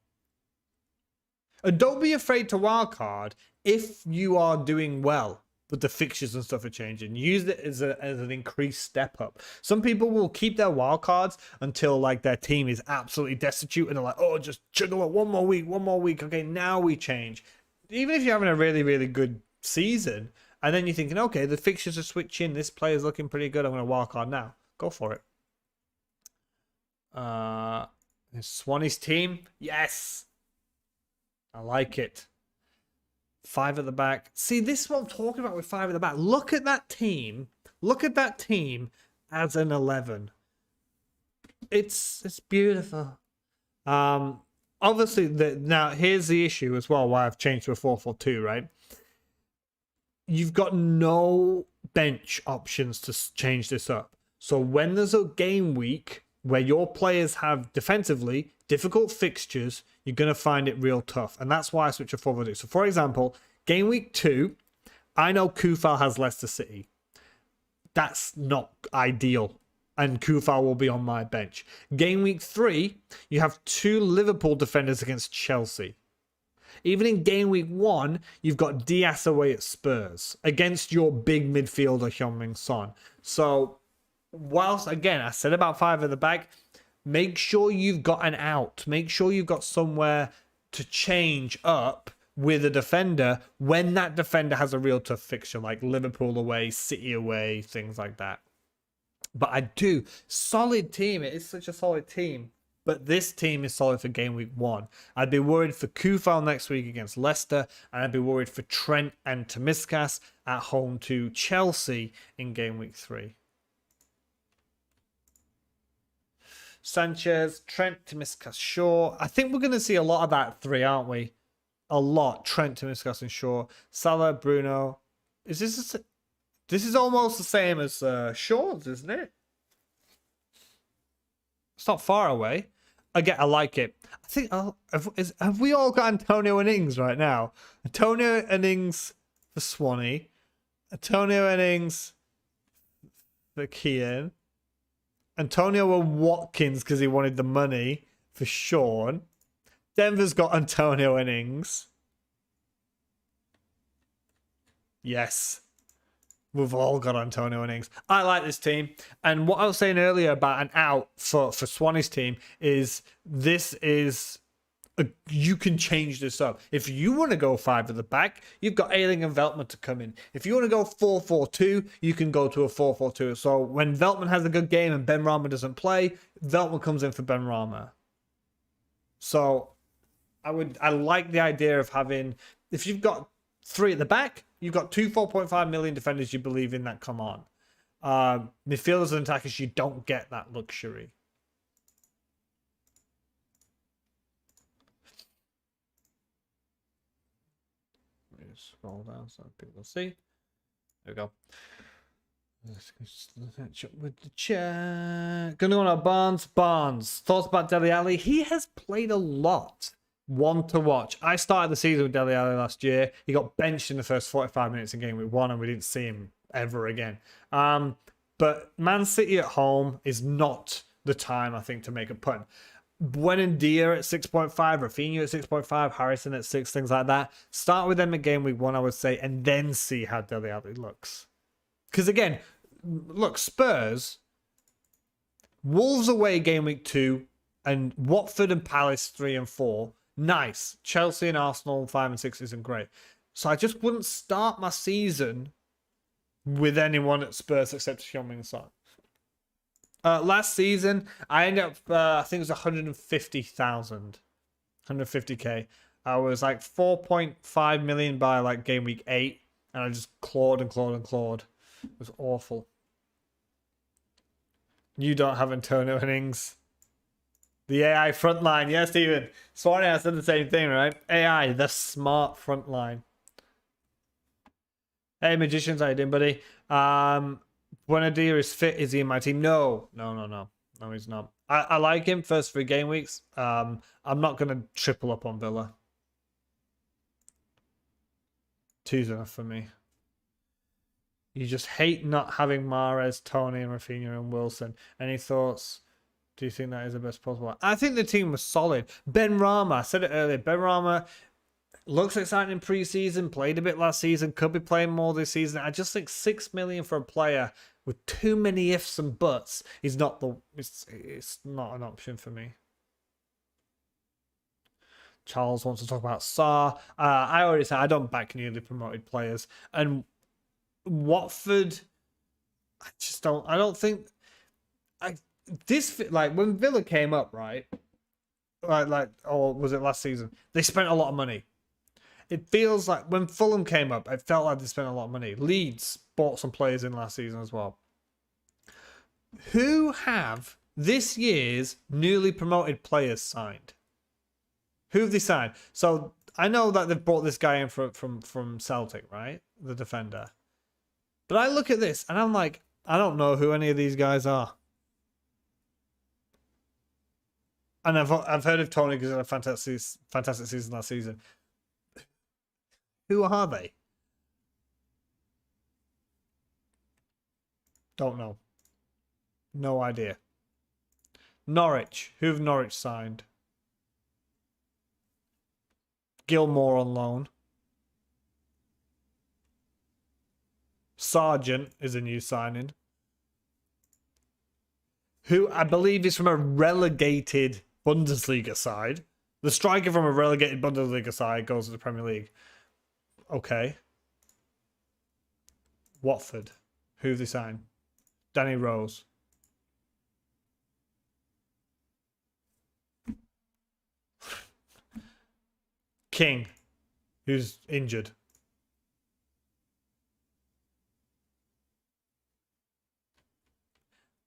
And don't be afraid to wildcard if you are doing well, but the fixtures and stuff are changing. Use it as an increased step up. Some people will keep their wildcards until like their team is absolutely destitute and they're like, oh, just chugga one more week. Okay, now we change. Even if you're having a really, really good season, and then you're thinking, okay, the fixtures are switching. This player's looking pretty good. I'm going to wildcard now. Go for it. Swanee's team. Yes. I like it. 5 at the back. See, this is what I'm talking about with 5 at the back. Look at that team. Look at that team as an 11. It's beautiful. Obviously, now here's the issue as well. Why I've changed to a 4-4-2, right? You've got no bench options to change this up. So when there's a game week where your players have defensively difficult fixtures, you're going to find it real tough. And that's why I switch to 4-4-2. So for example, game week 2, I know Kufal has Leicester City. That's not ideal. And Kufal will be on my bench. Game week 3, you have 2 Liverpool defenders against Chelsea. Even in game week 1, you've got Diaz away at Spurs against your big midfielder, Heung-min Son. So, whilst, again, I said about 5 at the back, make sure you've got an out. Make sure you've got somewhere to change up with a defender when that defender has a real tough fixture, like Liverpool away, City away, things like that. But I do. Solid team. It is such a solid team. But this team is solid for game week 1. I'd be worried for Kufal next week against Leicester. And I'd be worried for Trent and Tomiskas at home to Chelsea in game week 3. Sanchez, Trent, Tomiskas, Shaw. I think we're going to see a lot of that 3, aren't we? A lot. Trent, Tomiskas, and Shaw. Salah, Bruno. This is almost the same as Shaw's, isn't it? It's not far away. Again, I like it. I think have we all got Antonio and Ings right now? Antonio and Ings for Swanee. Antonio and Ings for Kian. Antonio and Watkins because he wanted the money for Sean. Denver's got Antonio and Ings. Yes. We've all got Antonio and Ings. I like this team. And what I was saying earlier about an out for Swanee's team is you can change this up. If you want to go 5 at the back, you've got Ayling and Veltman to come in. If you want to go 4-4-2, you can go to a 4-4-2. So when Veltman has a good game and Ben Rama doesn't play, Veltman comes in for Ben Rama. So I like the idea of having, if you've got 3 at the back, you've got 2 4.5 million defenders you believe in that come on. Midfielders and attackers, you don't get that luxury. Let me scroll down so people see. There we go. Let's catch up with the chat. Gonna go on Barnes. Thoughts about Dele Alli? He has played a lot. One to watch. I started the season with Dele Alli last year. He got benched in the first 45 minutes in game week 1 and we didn't see him ever again. But Man City at home is not the time, I think, to make a punt. Buendia at 6.5, Rafinha at 6.5, Harrison at 6, things like that. Start with them at game week 1, I would say, and then see how Dele Alli looks. Because again, look, Spurs, Wolves away game week 2, and Watford and Palace 3 and 4. Nice. Chelsea and Arsenal 5 and 6 isn't great. So I just wouldn't start my season with anyone at Spurs except Heung-min Son. Last season, I ended up, I think it was 150,000. 150k. I was like 4.5 million by like game week 8. And I just clawed and clawed and clawed. It was awful. You don't have Antonio and Ings. The AI frontline. Yeah, Steven. Swanee, I said the same thing, right? AI, the smart frontline. Hey, Magicians, how you doing, buddy? Buendia is fit. Is he in my team? No, he's not. I like him first 3 game weeks. I'm not going to triple up on Villa. 2's enough for me. You just hate not having Mahrez, Tony, and Rafinha and Wilson. Any thoughts? Do you think that is the best possible? I think the team was solid. Ben Rama, I said it earlier. Ben Rama looks exciting in preseason. Played a bit last season. Could be playing more this season. I just think 6 million for a player with too many ifs and buts is not the. It's not an option for me. Charles wants to talk about Sarr. I already said I don't back newly promoted players. And Watford, I just don't. I don't think. Like when Villa came up, right? Or was it last season? They spent a lot of money. It feels like when Fulham came up, it felt like they spent a lot of money. Leeds bought some players in last season as well. Who have this year's newly promoted players signed? Who have they signed? So I know that they've brought this guy in from Celtic, right? The defender. But I look at this and I'm like, I don't know who any of these guys are. And I've heard of Tony because he had a fantastic season last season. Who are they? Don't know. No idea. Norwich. Who have Norwich signed? Gilmore on loan. Sargent is a new signing. Who I believe is from a relegated Bundesliga side. The striker from a relegated Bundesliga side goes to the Premier League. Okay. Watford. Who have they signed? Danny Rose. King, who's injured.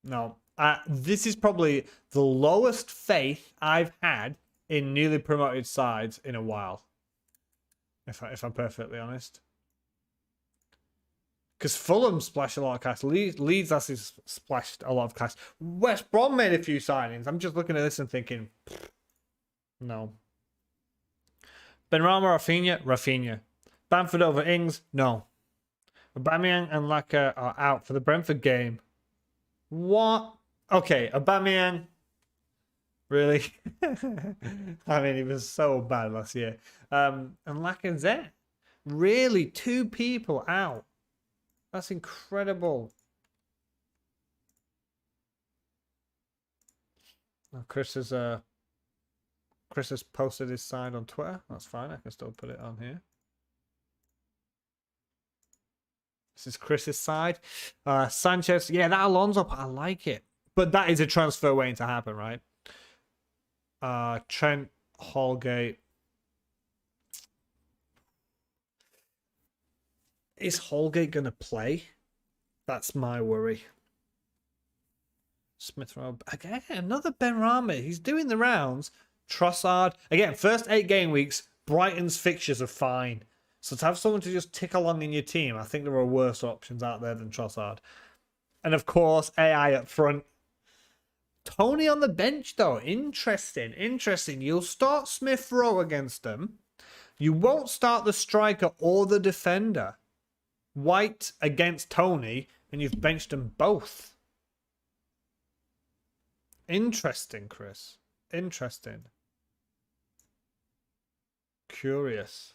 No. This is probably the lowest faith I've had in newly promoted sides in a while. If I'm perfectly honest. Because Fulham splashed a lot of cash. Leeds actually splashed a lot of cash. West Brom made a few signings. I'm just looking at this and thinking, no. Benrahma, Rafinha. Bamford over Ings, no. Aubameyang and Laka are out for the Brentford game. What? Okay, Aubameyang. Really? I mean, he was so bad last year. And Lacazette. Really? 2 people out. That's incredible. Chris has posted his side on Twitter. That's fine. I can still put it on here. This is Chris's side. Sanchez. Yeah, that Alonso, I like it. But that is a transfer waiting to happen, right? Trent, Holgate. Is Holgate going to play? That's my worry. Smith Rowe. Again, another Benrahma. He's doing the rounds. Trossard. Again, first 8 game weeks, Brighton's fixtures are fine. So to have someone to just tick along in your team, I think there are worse options out there than Trossard. And of course, AI up front. Tony on the bench, though. Interesting. You'll start Smith Rowe against them. You won't start the striker or the defender. White against Tony, and you've benched them both. Interesting, Chris. Interesting. Curious.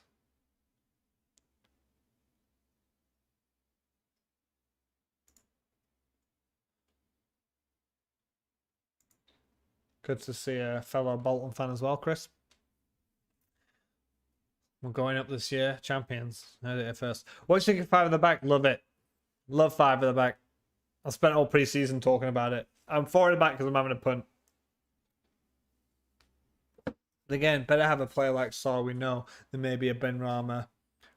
Good to see a fellow Bolton fan as well, Chris. We're going up this year. Champions. Heard it first. What do you think of 5 at the back? Love it. Love 5 at the back. I spent all pre-season talking about it. I'm 4 at the back because I'm having a punt. Again, better have a player like Saul, we know, than maybe a Benrahma.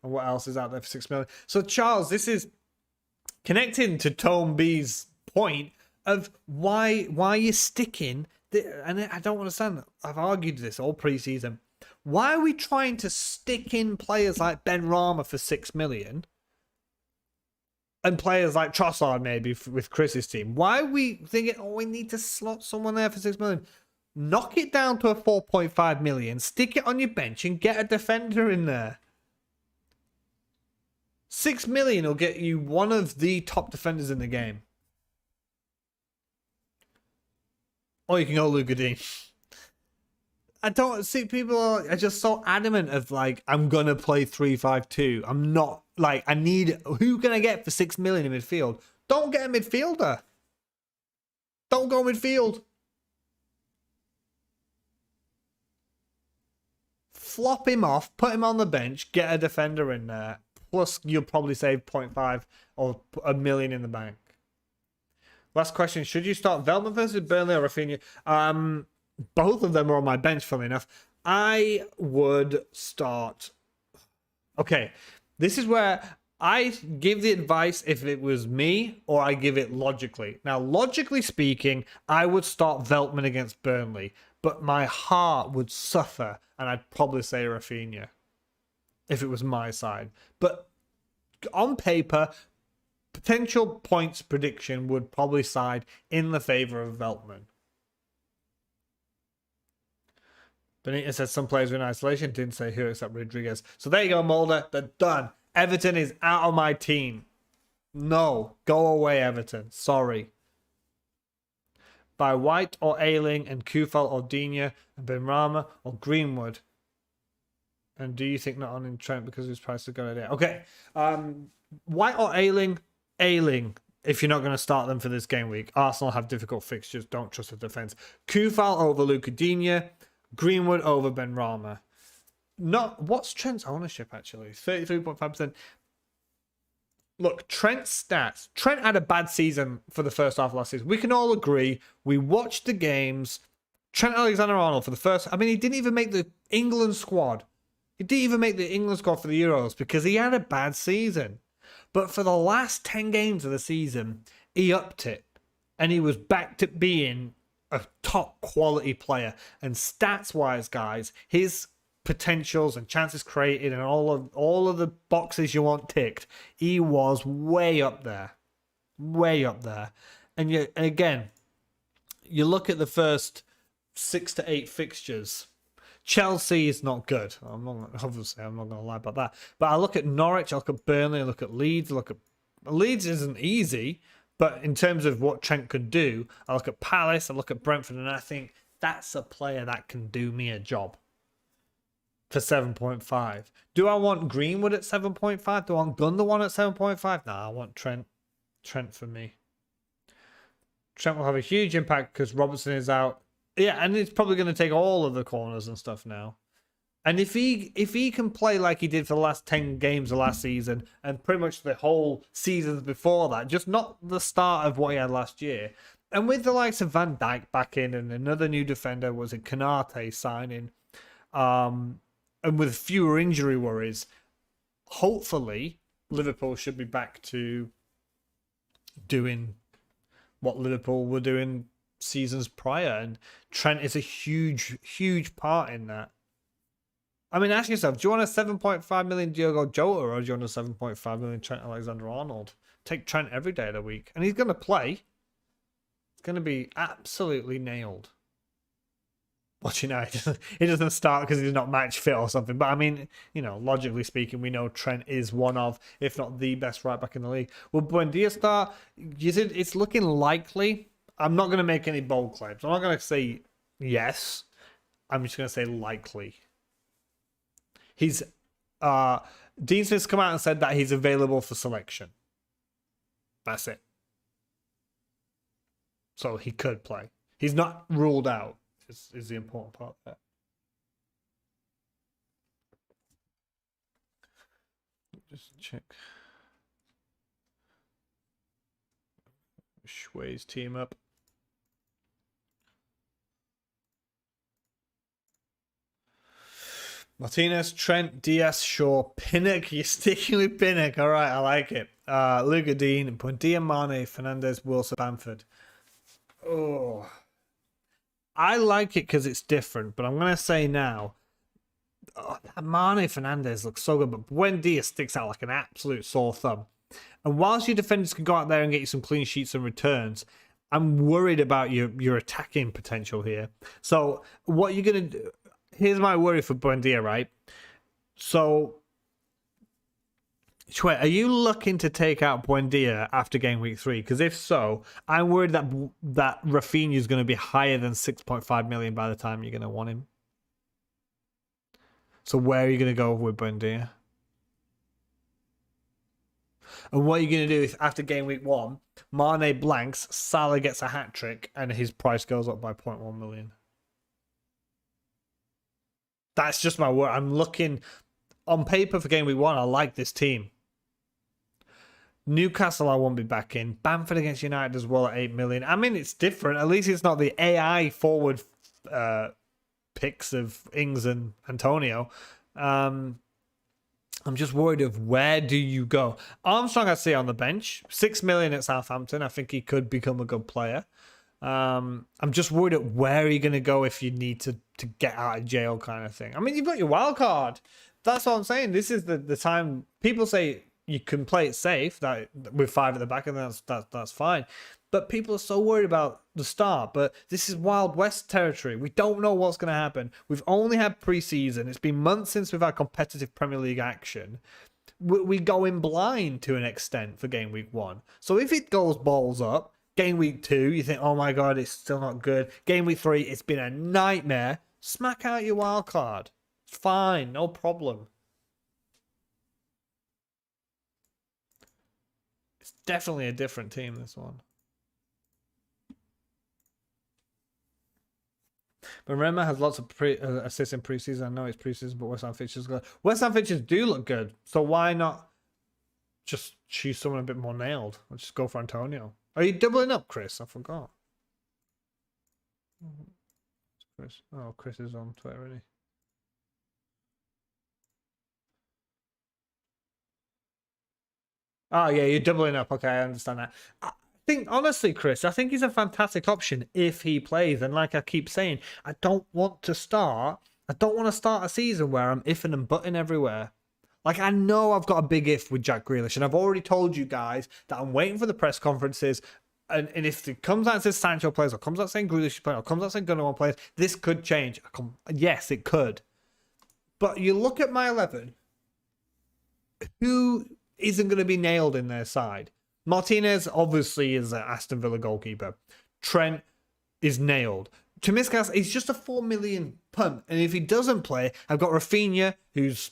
And what else is out there for 6 million? So, Charles, this is connecting to Tone B's point of why you're sticking. And I don't understand. I've argued this all pre-season. Why are we trying to stick in players like Benrahma for 6 million and players like Trossard maybe with Chris's team? Why are we thinking, oh, we need to slot someone there for 6 million? Knock it down to a 4.5 million, stick it on your bench and get a defender in there. 6 million will get you one of the top defenders in the game. Or you can go Luka Dean. I don't see people are just so adamant of like, I'm going to play 3-5-2. I'm not like, I need, who can I get for 6 million in midfield? Don't get a midfielder. Don't go midfield. Flop him off, put him on the bench, get a defender in there. Plus, you'll probably save 0.5 or a million in the bank. Last question. Should you start Veltman versus Burnley or Rafinha? Both of them are on my bench, funnily enough. I would start... Okay, this is where I give the advice if it was me, or I give it logically. Now, logically speaking, I would start Veltman against Burnley, but my heart would suffer, and I'd probably say Rafinha if it was my side. But on paper, potential points prediction would probably side in the favor of Veltman. Benitez said some players were in isolation, didn't say who except Rodriguez. So there you go, Mulder. They're done. Everton is out of my team. No. Go away, Everton. Sorry. By White or Ayling and Kufal or Digne and Benrahma or Greenwood. And do you think not on in Trent because his price is going down? Okay. White or Ayling? Ayling. If you're not going to start them for this game week. Arsenal have difficult fixtures. Don't trust the defense. Kufal over Luca Digne. Greenwood over Benrahma. What's Trent's ownership actually? 33.5%. Look, Trent's stats. Trent had a bad season for the first half of last season. We can all agree. We watched the games. Trent Alexander-Arnold for the first... I mean, he didn't even make the England squad. He didn't even make the England squad for the Euros because he had a bad season. But for the last 10 games of the season, he upped it. And he was back to being a top quality player. And stats-wise, guys, his potentials and chances created and all of the boxes you want ticked, he was way up there. Way up there. And again, you look at the first 6 to 8 fixtures. Chelsea is not good. I'm not going to lie about that. But I look at Norwich, I look at Burnley, I look at Leeds, Leeds isn't easy, but in terms of what Trent could do, I look at Palace, I look at Brentford, and I think that's a player that can do me a job for 7.5. Do I want Greenwood at 7.5? Do I want Gundogan at 7.5? Nah, I want Trent. Trent for me. Trent will have a huge impact because Robertson is out. Yeah, and it's probably going to take all of the corners and stuff now. And if he can play like he did for the last 10 games of last season and pretty much the whole seasons before that, just not the start of what he had last year, and with the likes of Van Dijk back in and another new defender was a Canate signing, and with fewer injury worries, hopefully Liverpool should be back to doing what Liverpool were doing seasons prior, and Trent is a huge part in that. I mean, ask yourself, do you want a 7.5 million Diogo Jota or do you want a 7.5 million Trent Alexander-Arnold? Take Trent every day of the week, and he's going to play. It's going to be absolutely nailed. Watching now, he doesn't start because he's not match fit or something. But I mean, logically speaking, we know Trent is one of, if not the best right back in the league. Will Buendia start? It's looking likely. I'm not going to make any bold claims. I'm not going to say yes. I'm just going to say likely. Dean Smith's come out and said that he's available for selection. That's it. So he could play. He's not ruled out. Is the important part there. Just check. Shui's team up. Martinez, Trent, Diaz, Shaw, Pinnock. You're sticking with Pinnock. All right, I like it. Luca Dean, Buendia, Mane, Fernandez, Wilson, Bamford. Oh, I like it because it's different, but I'm going to say now, Mane Fernandez looks so good, but Buendia sticks out like an absolute sore thumb. And whilst your defenders can go out there and get you some clean sheets and returns, I'm worried about your attacking potential here. So what you're going to do, here's my worry for Buendia, right? So, Shwe, are you looking to take out Buendia after game week 3? Because if so, I'm worried that Rafinha is going to be higher than 6.5 million by the time you're going to want him. So where are you going to go with Buendia? And what are you going to do if after game week 1, Mane blanks, Salah gets a hat-trick, and his price goes up by 0.1 million? That's just my word. I'm looking on paper for game week 1. I like this team. Newcastle, I won't be back in. Bamford against United as well at 8 million. I mean, it's different. At least it's not the AI forward picks of Ings and Antonio. I'm just worried of where do you go. Armstrong, I see on the bench. 6 million at Southampton. I think he could become a good player. I'm just worried at where are you going to go if you need to get out of jail kind of thing. I mean, you've got your wild card. That's what I'm saying. This is the time. People say you can play it safe that with 5 at the back, and that's fine. But people are so worried about the start. But this is Wild West territory. We don't know what's going to happen. We've only had preseason. It's been months since we've had competitive Premier League action. We go in blind to an extent for game week 1. So if it goes balls up, game week 2, you think, oh my God, it's still not good. Game week 3, it's been a nightmare. Smack out your wild card. It's fine, no problem. It's definitely a different team, this one. But Rema has lots of assists in preseason. I know it's preseason, but West Ham fixtures good. West Ham fixtures do look good. So why not just choose someone a bit more nailed? Or just go for Antonio. Are you doubling up, Chris? I forgot. Chris. Oh, Chris is on Twitter already. Oh, yeah, you're doubling up. Okay, I understand that. I think, honestly, Chris, I think he's a fantastic option if he plays. And like I keep saying, I don't want to start a season where I'm ifing and butting everywhere. Like, I know I've got a big if with Jack Grealish, and I've already told you guys that I'm waiting for the press conferences. And if it comes out and says Sancho plays, or comes out saying Grealish is playing, or comes out saying Gundogan plays, this could change. Yes, it could. But you look at my 11, who isn't going to be nailed in their side? Martinez obviously is an Aston Villa goalkeeper. Trent is nailed. Tomiskas is just a 4 million punt. And if he doesn't play, I've got Rafinha, who's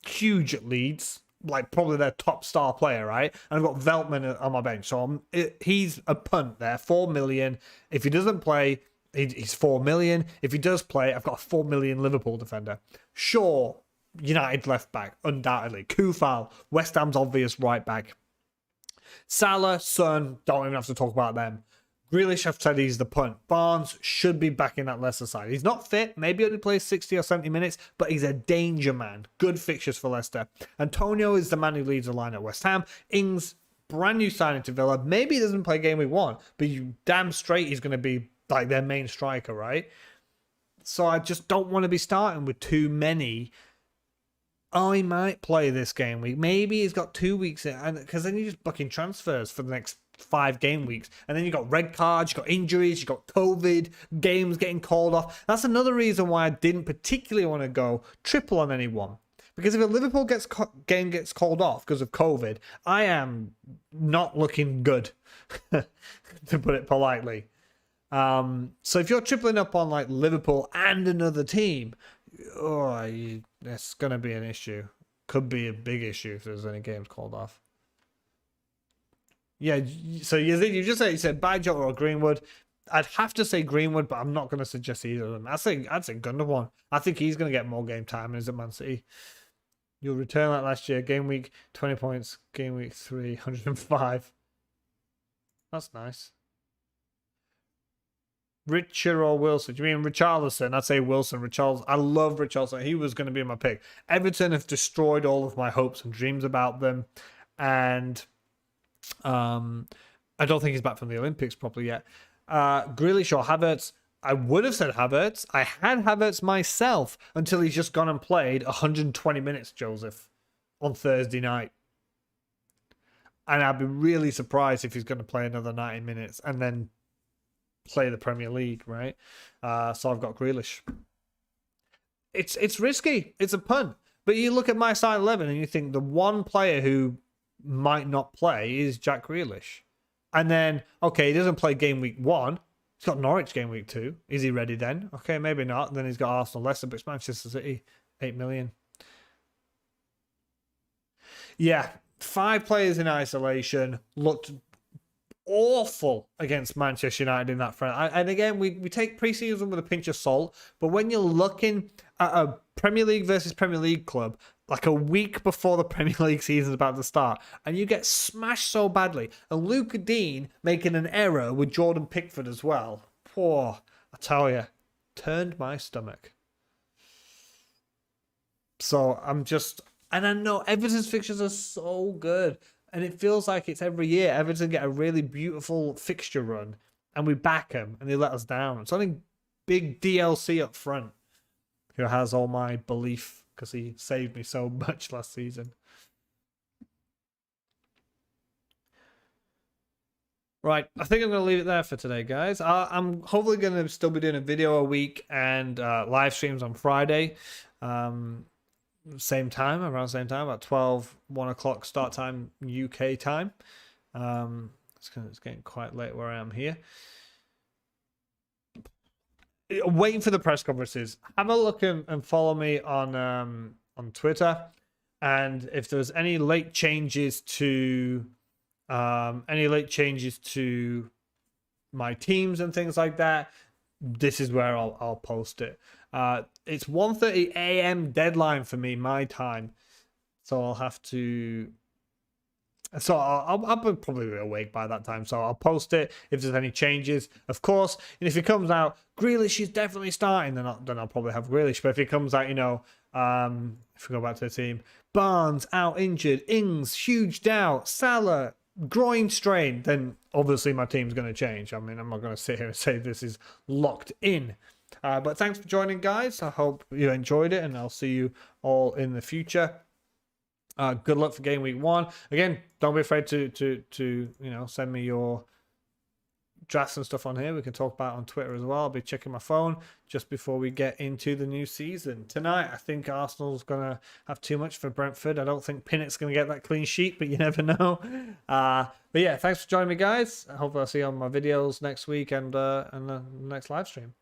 huge at Leeds, like probably their top star player, right? And I've got Veltman on my bench. So he's a punt there, 4 million. If he doesn't play, he's 4 million. If he does play, I've got a 4 million Liverpool defender. Sure, United left back, undoubtedly. Kufal, West Ham's obvious right back. Salah, Son, don't even have to talk about them. Grealish, I've said he's the punt. Barnes should be back in that Leicester side. He's not fit. Maybe only plays 60 or 70 minutes, but he's a danger man. Good fixtures for Leicester. Antonio is the man who leads the line at West Ham. Ings, brand new signing to Villa. Maybe he doesn't play game week 1, but you damn straight he's going to be like their main striker, right? So I just don't want to be starting with too many. Oh, he might play this game week. Maybe he's got 2 weeks in, because then you're just booking transfers for the next 5 game weeks. And then you got red cards, you got injuries, you got COVID, games getting called off. That's another reason why I didn't particularly want to go triple on anyone. Because if a Liverpool game gets called off because of COVID, I am not looking good, to put it politely. So if you're tripling up on like Liverpool and another team, that's going to be an issue. Could be a big issue if there's any games called off. Yeah, so you said buy Jota or Greenwood. I'd have to say Greenwood, but I'm not going to suggest either of them. I'd say Gundogan. I think he's going to get more game time as at Man City. You'll return like last year. Game week, 20 points. Game week 3, 105. That's nice. Richer or Wilson? Do you mean Richarlison? I'd say Wilson. Richarlison. I love Richarlison. He was going to be my pick. Everton have destroyed all of my hopes and dreams about them. And I don't think he's back from the Olympics properly yet. Grealish or Havertz? I would have said Havertz. I had Havertz myself until he's just gone and played 120 minutes, Joseph, on Thursday night. And I'd be really surprised if he's going to play another 90 minutes and then play the Premier League, right? So I've got Grealish. It's risky. It's a punt. But you look at my side 11 and you think the one player who might not play is Jack Grealish. And then, okay, he doesn't play game week 1. He's got Norwich game week 2. Is he ready then? Okay, maybe not. Then he's got Arsenal, Leicester, but it's Manchester City. 8 million. Yeah, 5 players in isolation looked awful against Manchester United in that front. And again, we take pre-season with a pinch of salt, but when you're looking at a Premier League versus Premier League club, like a week before the Premier League season is about to start, and you get smashed so badly, and Luca Dean making an error with Jordan Pickford as well. Poor, I tell you, turned my stomach. So I'm just, and I know Everton's fixtures are so good, and it feels like it's every year. Everton get a really beautiful fixture run, and we back them, and they let us down. So I think big DLC up front, who has all my belief because he saved me so much last season. Right, I think I'm going to leave it there for today, guys. I'm hopefully going to still be doing a video a week and live streams on Friday. Same time, around the same time, about 12, 1 o'clock start time, UK time. It's getting quite late where I am here. Waiting for the press conferences. Have a look and follow me on Twitter. And if there's any late changes to my teams and things like that, this is where I'll post it. It's 1:30 a.m. deadline for me, my time, so I'll have to. So I'll probably be awake by that time, so I'll post it if there's any changes. Of course, and if it comes out, Grealish is definitely starting, then I'll probably have Grealish. But if it comes out, if we go back to the team, Barnes out injured, Ings huge doubt, Salah groin strain, then obviously my team's going to change. I mean, I'm not going to sit here and say this is locked in. But thanks for joining, guys. I hope you enjoyed it, and I'll see you all in the future. Good luck for game week 1. Again, don't be afraid to send me your drafts and stuff on here. We can talk about it on Twitter as well. I'll be checking my phone just before we get into the new season. Tonight, I think Arsenal's going to have too much for Brentford. I don't think Pinnock's going to get that clean sheet, but you never know. But yeah, thanks for joining me, guys. I hope I'll see you on my videos next week and the next live stream.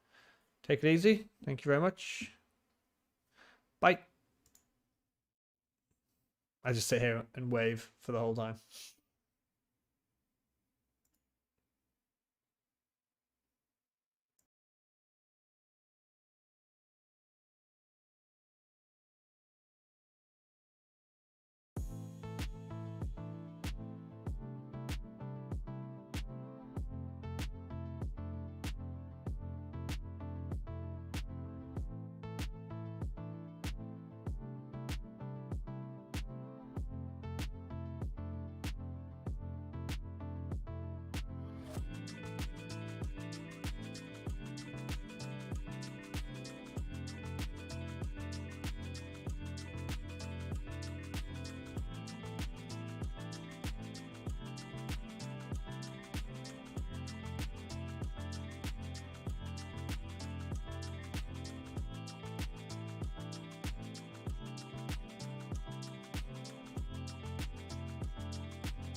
Take it easy. Thank you very much. Bye. I just sit here and wave for the whole time.